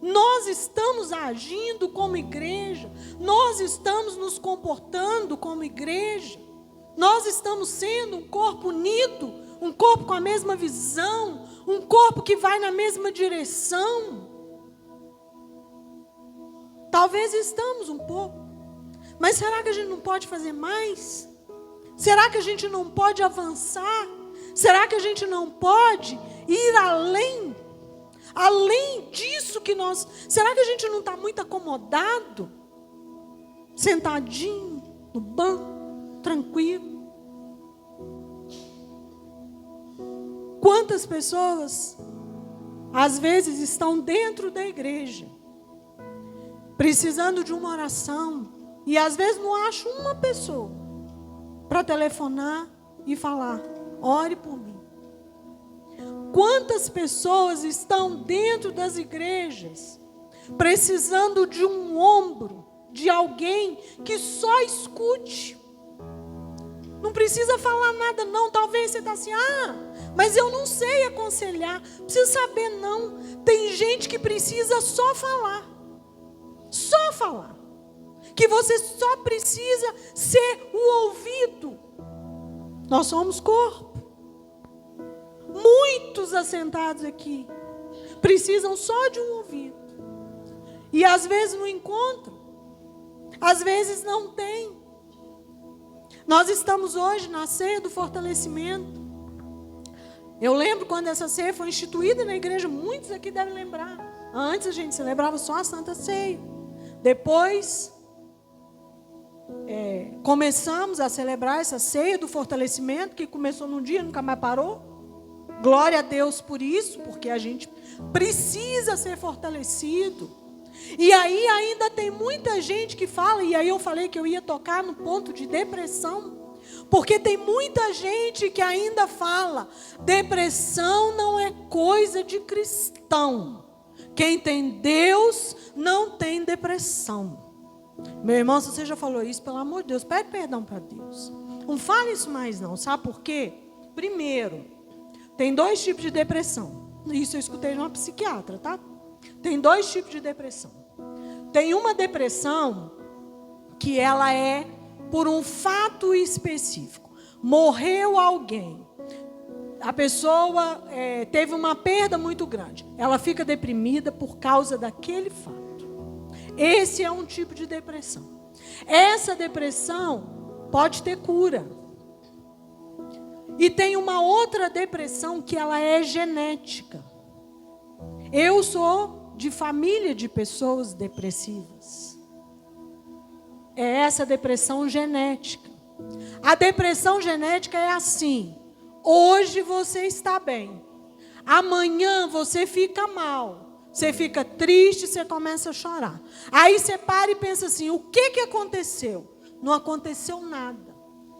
Nós estamos agindo como igreja. Nós estamos nos comportando como igreja. Nós estamos sendo um corpo unido, um corpo com a mesma visão, um corpo que vai na mesma direção. Talvez estamos um pouco. Mas será que a gente não pode fazer mais? Será que a gente não pode avançar? Será que a gente não pode ir além? Além disso que nós... Será que a gente não está muito acomodado? Sentadinho no banco, tranquilo. Quantas pessoas, às vezes, estão dentro da igreja, precisando de uma oração, e às vezes não acham uma pessoa para telefonar e falar: ore por mim. Quantas pessoas estão dentro das igrejas, precisando de um ombro, de alguém que só escute. Não precisa falar nada não. Talvez você está assim: mas eu não sei aconselhar. Não precisa saber não. Tem gente que precisa só falar. Só falar. Que você só precisa ser o ouvido. Nós somos corpo. Muitos assentados aqui precisam só de um ouvido. E às vezes não encontram. Às vezes não tem. Nós estamos hoje na ceia do fortalecimento. Eu lembro quando essa ceia foi instituída na igreja, muitos aqui devem lembrar. Antes a gente celebrava só a Santa Ceia. Depois, começamos a celebrar essa ceia do fortalecimento, que começou num dia e nunca mais parou. Glória a Deus por isso, porque a gente precisa ser fortalecido. E aí ainda tem muita gente que fala, e aí eu falei que eu ia tocar no ponto de depressão, porque tem muita gente que ainda fala: depressão não é coisa de cristão. Quem tem Deus não tem depressão. Meu irmão, se você já falou isso, pelo amor de Deus, pede perdão para Deus. Não fale isso mais não, sabe por quê? Primeiro, tem 2 tipos de depressão. Isso eu escutei de uma psiquiatra, tá? Tem 2 tipos de depressão. Tem uma depressão que ela é por um fato específico. Morreu alguém. A pessoa teve uma perda muito grande. Ela fica deprimida por causa daquele fato. Esse é um tipo de depressão. Essa depressão pode ter cura. E tem uma outra depressão que ela é genética. Eu sou de família de pessoas depressivas. É essa depressão genética. A depressão genética é assim: hoje você está bem, amanhã você fica mal, você fica triste, você começa a chorar. Aí você para e pensa assim: o que aconteceu? Não aconteceu nada,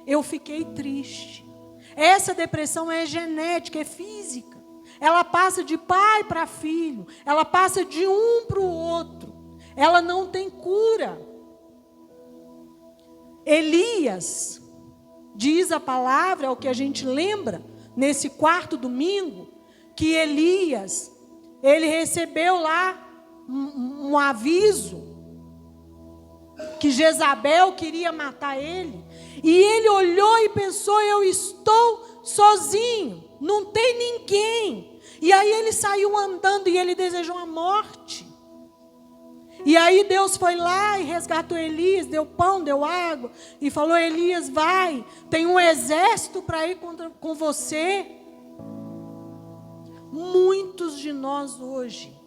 eu fiquei triste. Essa depressão é genética, é física. Ela passa de pai para filho. Ela passa de um para o outro. Ela não tem cura. Elias, diz a palavra, é o que a gente lembra, nesse 4º domingo, que Elias, ele recebeu lá um aviso, que Jezabel queria matar ele. E ele olhou e pensou: eu estou sozinho, não tem ninguém. E aí ele saiu andando e ele desejou a morte. E aí Deus foi lá e resgatou Elias, deu pão, deu água, e falou: Elias, vai, tem um exército para ir com você. Muitos de nós hoje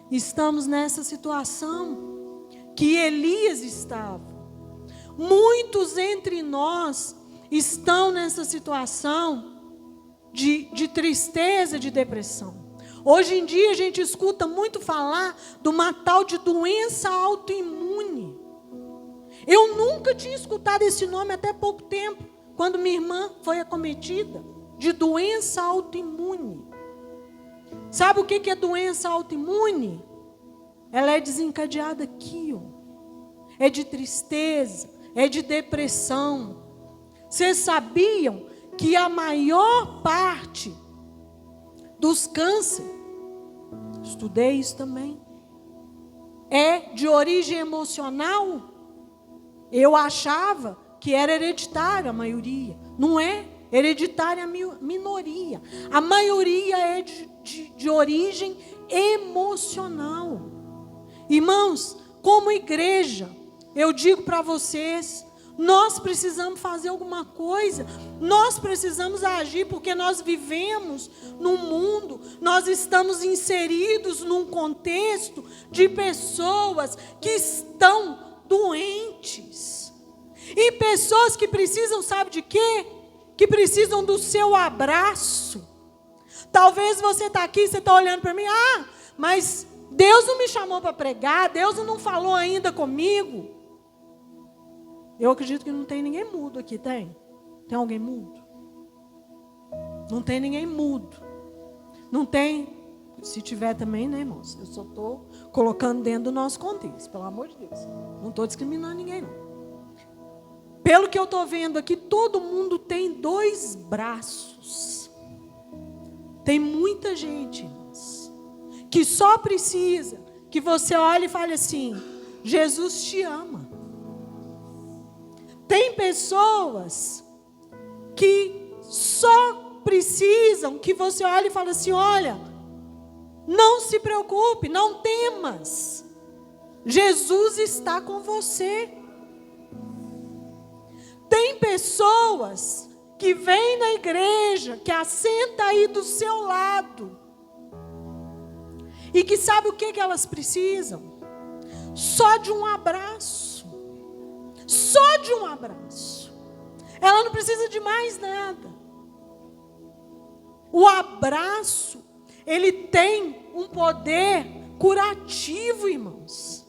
estamos nessa situação que Elias estava. Muitos entre nós estão nessa situação de tristeza, de depressão. Hoje em dia a gente escuta muito falar de uma tal de doença autoimune. Eu nunca tinha escutado esse nome até pouco tempo, quando minha irmã foi acometida de doença autoimune. Sabe o que é doença autoimune? Ela é desencadeada aqui, ó. É de tristeza, é de depressão. Vocês sabiam que a maior parte dos cânceres, estudei isso também, é de origem emocional? Eu achava que era hereditário a maioria. Não é hereditária a minoria. A maioria é de origem emocional. Irmãos, como igreja, eu digo para vocês, nós precisamos fazer alguma coisa, nós precisamos agir, porque nós vivemos num mundo, nós estamos inseridos num contexto de pessoas que estão doentes. E pessoas que precisam, sabe de quê? Que precisam do seu abraço. Talvez você está aqui, você está olhando para mim, mas Deus não me chamou para pregar, Deus não falou ainda comigo. Eu acredito que não tem ninguém mudo aqui, tem? Tem alguém mudo? Não tem ninguém mudo. Não tem? Se tiver também, né, irmãos? Eu só estou colocando dentro do nosso contexto, pelo amor de Deus. Não estou discriminando ninguém, não. Pelo que eu estou vendo aqui, todo mundo tem 2 braços. Tem muita gente, irmãos, que só precisa que você olhe e fale assim: Jesus te ama. Tem pessoas que só precisam que você olhe e fale assim: olha, não se preocupe, não temas. Jesus está com você. Tem pessoas que vêm na igreja, que assenta aí do seu lado, e que sabe o que elas precisam? Só de um abraço. Só de um abraço. Ela não precisa de mais nada. O abraço, ele tem um poder curativo, irmãos.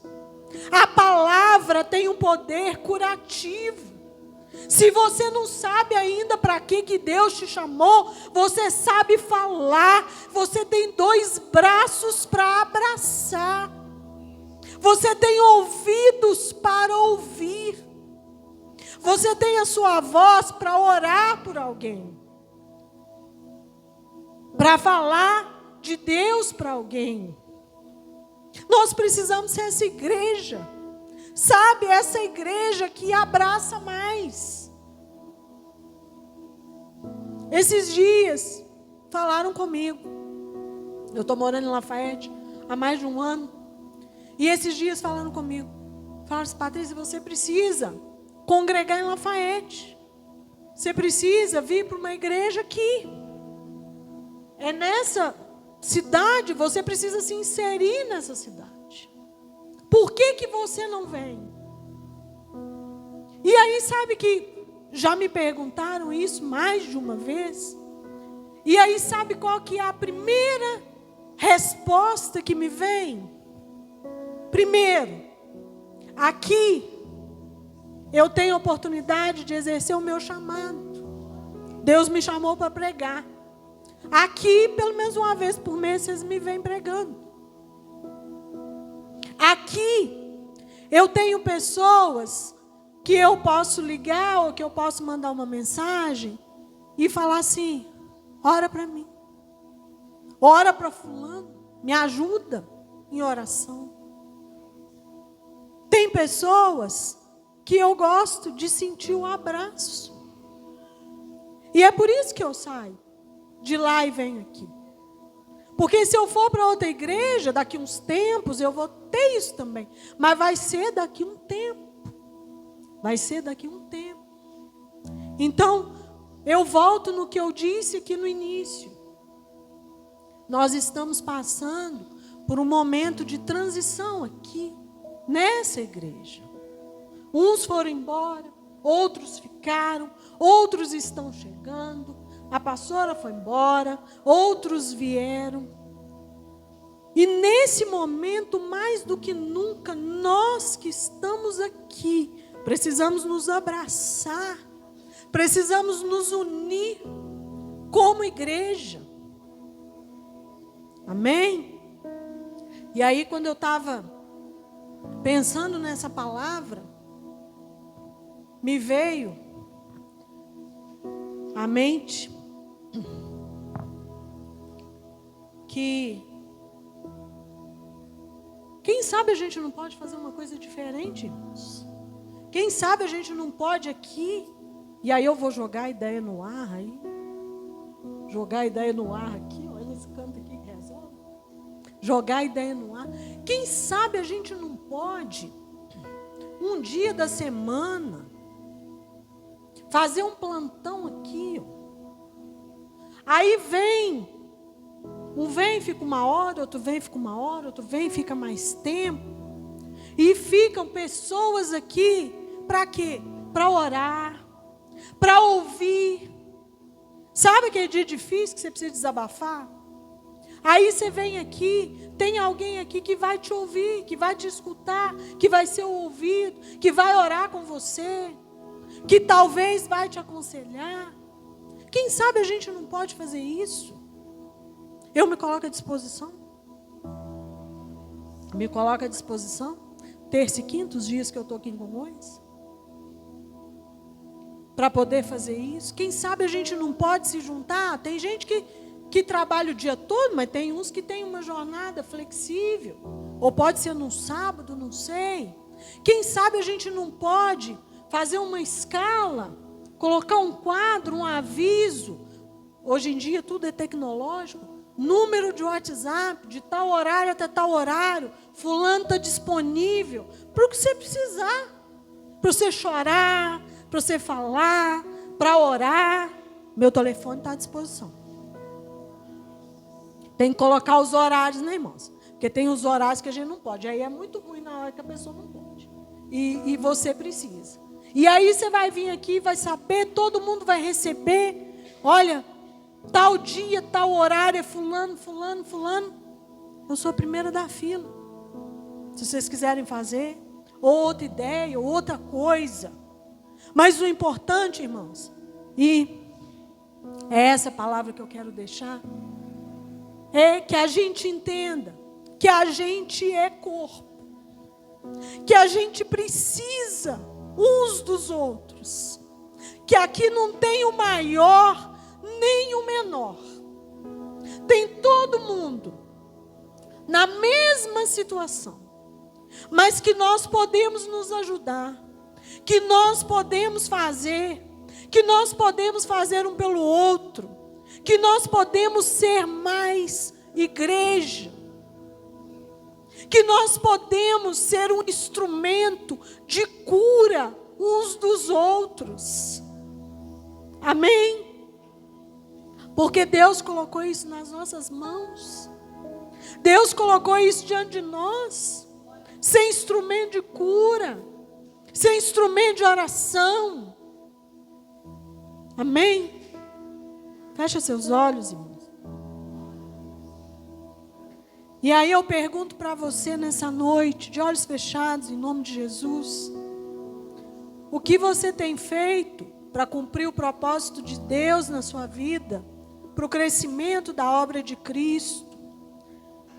A palavra tem um poder curativo. Se você não sabe ainda para que Deus te chamou, você sabe falar, você tem 2 braços para abraçar. Você tem ouvidos para ouvir. Você tem a sua voz para orar por alguém. Para falar de Deus para alguém. Nós precisamos ser essa igreja. Sabe, essa igreja que abraça mais. Esses dias falaram comigo. Eu estou morando em Lafayette há mais de 1 ano. E esses dias falaram comigo. Falaram assim: Patrícia, você precisa congregar em Lafayette. Você precisa vir para uma igreja aqui. É nessa cidade, você precisa se inserir nessa cidade. Por que você não vem? E aí, sabe que já me perguntaram isso mais de uma vez? E aí, sabe qual que é a primeira resposta que me vem? Primeiro, aqui eu tenho a oportunidade de exercer o meu chamado. Deus me chamou para pregar. Aqui, pelo menos uma vez por mês, vocês me vêm pregando. Aqui, eu tenho pessoas que eu posso ligar ou que eu posso mandar uma mensagem e falar assim: ora para mim. Ora para fulano. Me ajuda em oração. Tem pessoas que eu gosto de sentir o abraço. E é por isso que eu saio de lá e venho aqui. Porque se eu for para outra igreja, daqui uns tempos, eu vou ter isso também. Mas vai ser daqui um tempo. Vai ser daqui um tempo. Então, eu volto no que eu disse aqui no início. Nós estamos passando por um momento de transição aqui, nessa igreja. Uns foram embora, outros ficaram, outros estão chegando. A pastora foi embora, outros vieram. E nesse momento, mais do que nunca, nós que estamos aqui, precisamos nos abraçar, precisamos nos unir como igreja. Amém? E aí, quando eu estava pensando nessa palavra, me veio à mente que quem sabe a gente não pode fazer uma coisa diferente, irmãos? Quem sabe a gente não pode aqui, e aí eu vou jogar a ideia no ar aí, jogar a ideia no ar aqui, olha esse canto aqui que resolve, jogar a ideia no ar. Quem sabe a gente não pode um dia da semana, fazer um plantão aqui, ó. Aí um vem e fica 1 hora, outro vem e fica 1 hora, outro vem e fica mais tempo. E ficam pessoas aqui, para quê? Para orar, para ouvir. Sabe aquele dia difícil que você precisa desabafar? Aí você vem aqui, tem alguém aqui que vai te ouvir, que vai te escutar, que vai ser ouvido, que vai orar com você, que talvez vai te aconselhar. Quem sabe a gente não pode fazer isso? Eu me coloco à disposição. Me coloco à disposição. Terça e quinta, os dias que eu estou aqui em Congonhas. Para poder fazer isso. Quem sabe a gente não pode se juntar. Tem gente que trabalha o dia todo, mas tem uns que tem uma jornada flexível. Ou pode ser num sábado, não sei. Quem sabe a gente não pode fazer uma escala, colocar um quadro, um aviso. Hoje em dia tudo é tecnológico. Número de WhatsApp, de tal horário até tal horário. Fulano está disponível para o que você precisar. Para você chorar, para você falar, para orar. Meu telefone está à disposição. Tem que colocar os horários, né, irmãos? Porque tem os horários que a gente não pode. Aí é muito ruim na hora que a pessoa não pode. E você precisa. E aí você vai vir aqui, vai saber, todo mundo vai receber. Olha, tal dia, tal horário é fulano, fulano, fulano. Eu sou a primeira da fila. Se vocês quiserem fazer, ou outra ideia, ou outra coisa. Mas o importante, irmãos, e é essa palavra que eu quero deixar, é que a gente entenda que a gente é corpo. Que a gente precisa uns dos outros. Que aqui não tem o maior nem o menor. Tem todo mundo na mesma situação. Mas que nós podemos nos ajudar. Que nós podemos fazer. Que nós podemos fazer um pelo outro. Que nós podemos ser mais igreja. Que nós podemos ser um instrumento de cura uns dos outros. Amém? Porque Deus colocou isso nas nossas mãos. Deus colocou isso diante de nós. Ser instrumento de cura. Ser instrumento de oração. Amém? Fecha seus olhos, irmãos. E aí eu pergunto para você nessa noite, de olhos fechados, em nome de Jesus. O que você tem feito para cumprir o propósito de Deus na sua vida? Para o crescimento da obra de Cristo?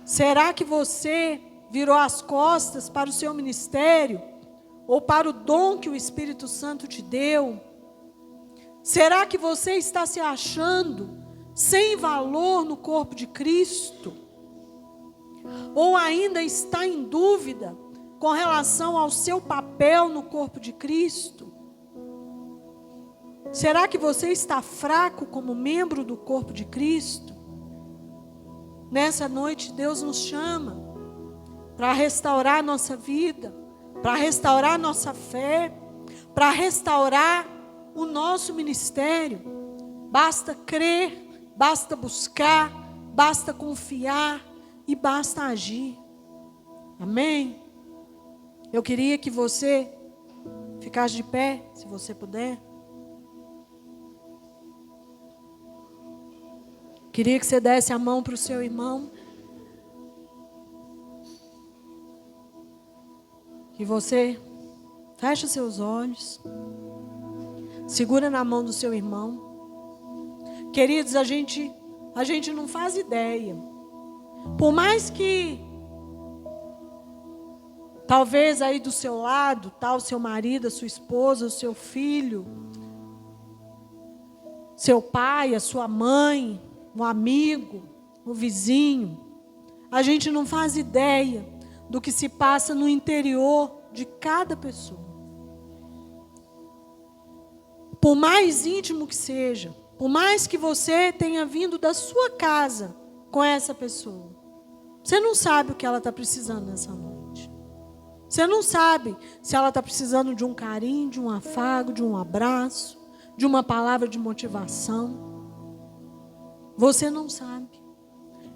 Será que você virou as costas para o seu ministério? Ou para o dom que o Espírito Santo te deu? Será que você está se achando sem valor no corpo de Cristo? Ou ainda está em dúvida com relação ao seu papel no corpo de Cristo? Será que você está fraco como membro do corpo de Cristo? Nessa noite Deus nos chama para restaurar a nossa vida, para restaurar a nossa fé, para restaurar o nosso ministério. Basta crer, basta buscar, basta confiar e basta agir. Amém? Eu queria que você ficasse de pé, se você puder. Queria que você desse a mão para o seu irmão. Que você feche seus olhos. Segura na mão do seu irmão. Queridos, a gente não faz ideia. Por mais que talvez aí do seu lado, tá o seu marido, a sua esposa, o seu filho, seu pai, a sua mãe, um amigo, o vizinho, a gente não faz ideia do que se passa no interior de cada pessoa. Por mais íntimo que seja, por mais que você tenha vindo da sua casa com essa pessoa, você não sabe o que ela está precisando nessa noite. Você não sabe se ela está precisando de um carinho, de um afago, de um abraço, de uma palavra de motivação. Você não sabe.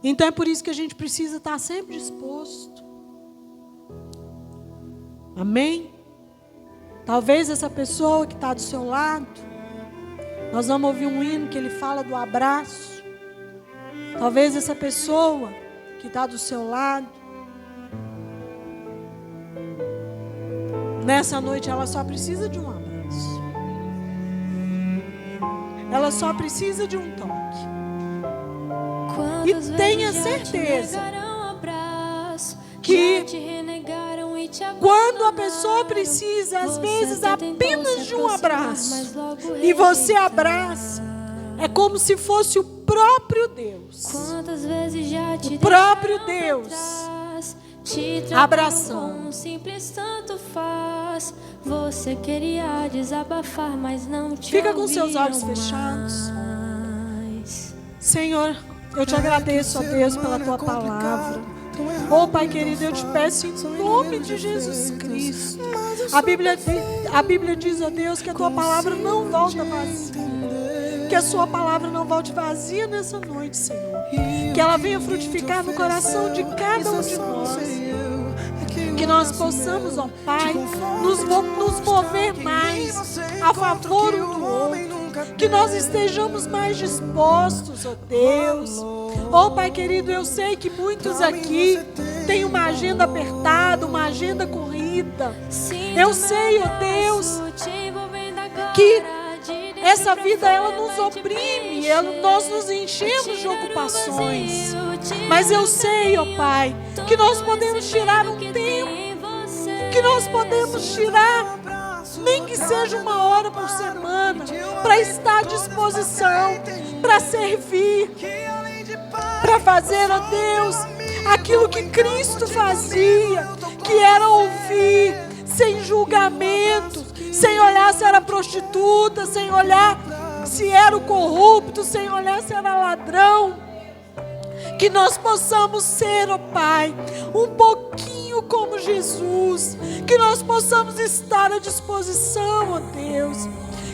Então é por isso que a gente precisa estar sempre disposto. Amém? Talvez essa pessoa que está do seu lado, nós vamos ouvir um hino que ele fala do abraço. Talvez essa pessoa que está do seu lado, nessa noite ela só precisa de um abraço. Ela só precisa de um toque. E tenha certeza que quando a pessoa precisa, às vezes, apenas de um abraço, e você abraça, é como se fosse o próprio Deus. O próprio Deus abraçando. Você queria desabafar, mas não te Fica com seus olhos fechados. Senhor, eu te agradeço, ó Deus, pela tua palavra. Oh, Pai querido, eu te peço em nome de Jesus Cristo. A Bíblia diz, ó Deus, que a tua palavra não volta vazia. Que a sua palavra não volte vazia nessa noite, Senhor. Que ela venha frutificar no coração de cada um de nós. Que nós possamos, ó Pai, nos mover mais a favor um do outro. Que nós estejamos mais dispostos, ó Deus. Oh, Pai querido, eu sei que muitos aqui têm uma agenda apertada, uma agenda corrida. Eu sei, ó Deus, que essa vida, ela nos oprime, nós nos enchemos de ocupações. Mas eu sei, ó Pai, que nós podemos tirar um tempo, que nós podemos tirar, nem que seja 1 hora por semana, para estar à disposição, para servir, para fazer, ó Deus, aquilo que Cristo fazia, que era ouvir, sem julgamento, sem olhar se era prostituta, sem olhar se era o corrupto, sem olhar se era ladrão. Que nós possamos ser, ó Pai, um pouquinho como Jesus. Que nós possamos estar à disposição, ó Deus.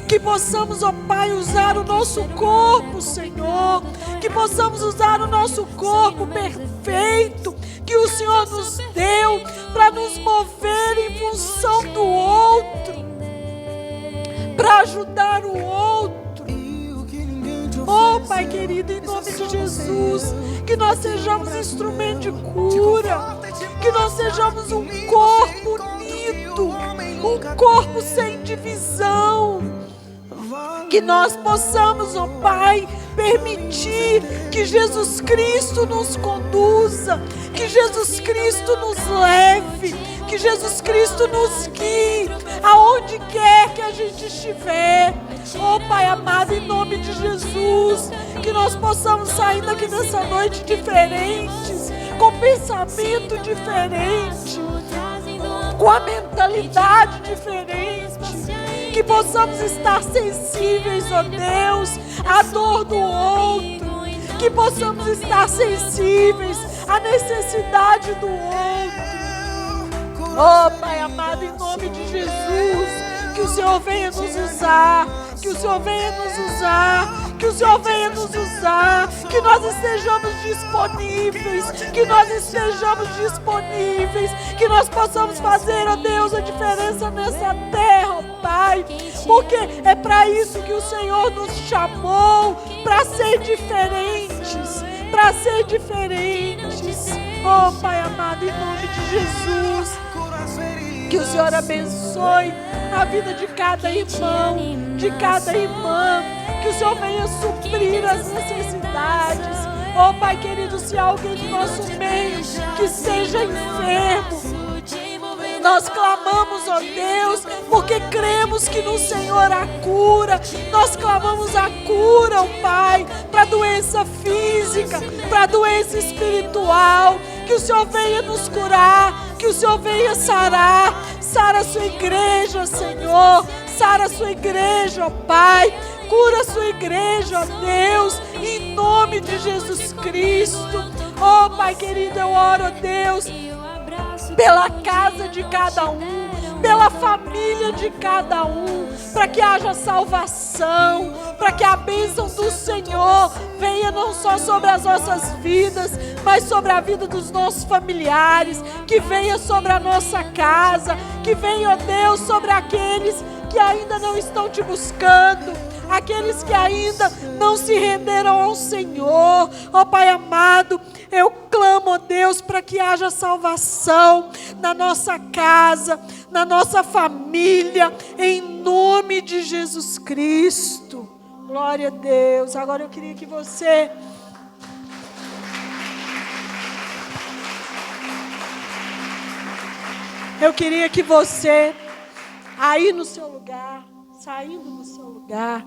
Que possamos, ó Pai, usar o nosso corpo, Senhor. Que possamos usar o nosso corpo perfeito que o Senhor nos deu para nos mover em função do outro, para ajudar o outro. Oh, Pai querido, em nome de Jesus, que nós sejamos instrumento de cura, que nós sejamos um corpo unido, um corpo sem divisão. Que nós possamos, ó Pai, permitir que Jesus Cristo nos conduza, que Jesus Cristo nos leve, que Jesus Cristo nos guie, aonde quer que a gente estiver. Oh Pai amado, em nome de Jesus, que nós possamos sair daqui nessa noite diferentes, com pensamento diferente, com a mentalidade diferente. Que possamos estar sensíveis, ó Deus, à dor do outro. Que possamos estar sensíveis à necessidade do outro. Oh, Pai amado, em nome de Jesus, que o Senhor venha nos usar. Que o Senhor venha nos usar. Que o Senhor venha nos usar. Que nós estejamos disponíveis. Que nós estejamos disponíveis. Que nós possamos fazer, ó Deus, a diferença nessa terra, ó Pai. Porque é para isso que o Senhor nos chamou. Para ser diferentes. Para ser diferentes. Oh Pai amado, em nome de Jesus. Que o Senhor abençoe a vida de cada irmão, de cada irmã. Que o Senhor venha suprir as necessidades. Oh Pai querido, se há alguém do nosso meio que esteja enfermo, nós clamamos, ó Deus, porque cremos que no Senhor há cura. Nós clamamos a cura, ó Pai, para doença física, para doença espiritual. Que o Senhor venha nos curar, que o Senhor venha sarar. Sara a sua igreja, Senhor. Sara a sua igreja, ó Pai. Cura a sua igreja, ó Deus, em nome de Jesus Cristo. Oh Pai querido, eu oro, ó Deus, pela casa de cada um, pela família de cada um, para que haja salvação, para que a bênção do Senhor venha não só sobre as nossas vidas, mas sobre a vida dos nossos familiares, que venha sobre a nossa casa, que venha, ó Deus, sobre aqueles que ainda não estão te buscando, aqueles que ainda não se renderam ao Senhor. Ó Pai amado, eu clamo, ó Deus, para que haja salvação na nossa casa, na nossa família, em nome de Jesus Cristo. Glória a Deus. Agora eu queria que você... aí no seu lugar, saindo do seu lugar,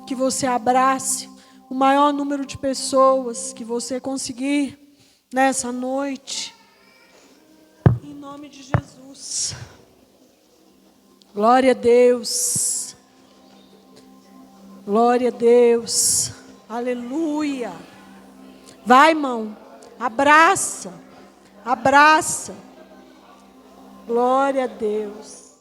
que você abrace o maior número de pessoas que você conseguir nessa noite. Em nome de Jesus. Glória a Deus. Glória a Deus. Aleluia. Vai, irmão. Abraça. Abraça. Glória a Deus.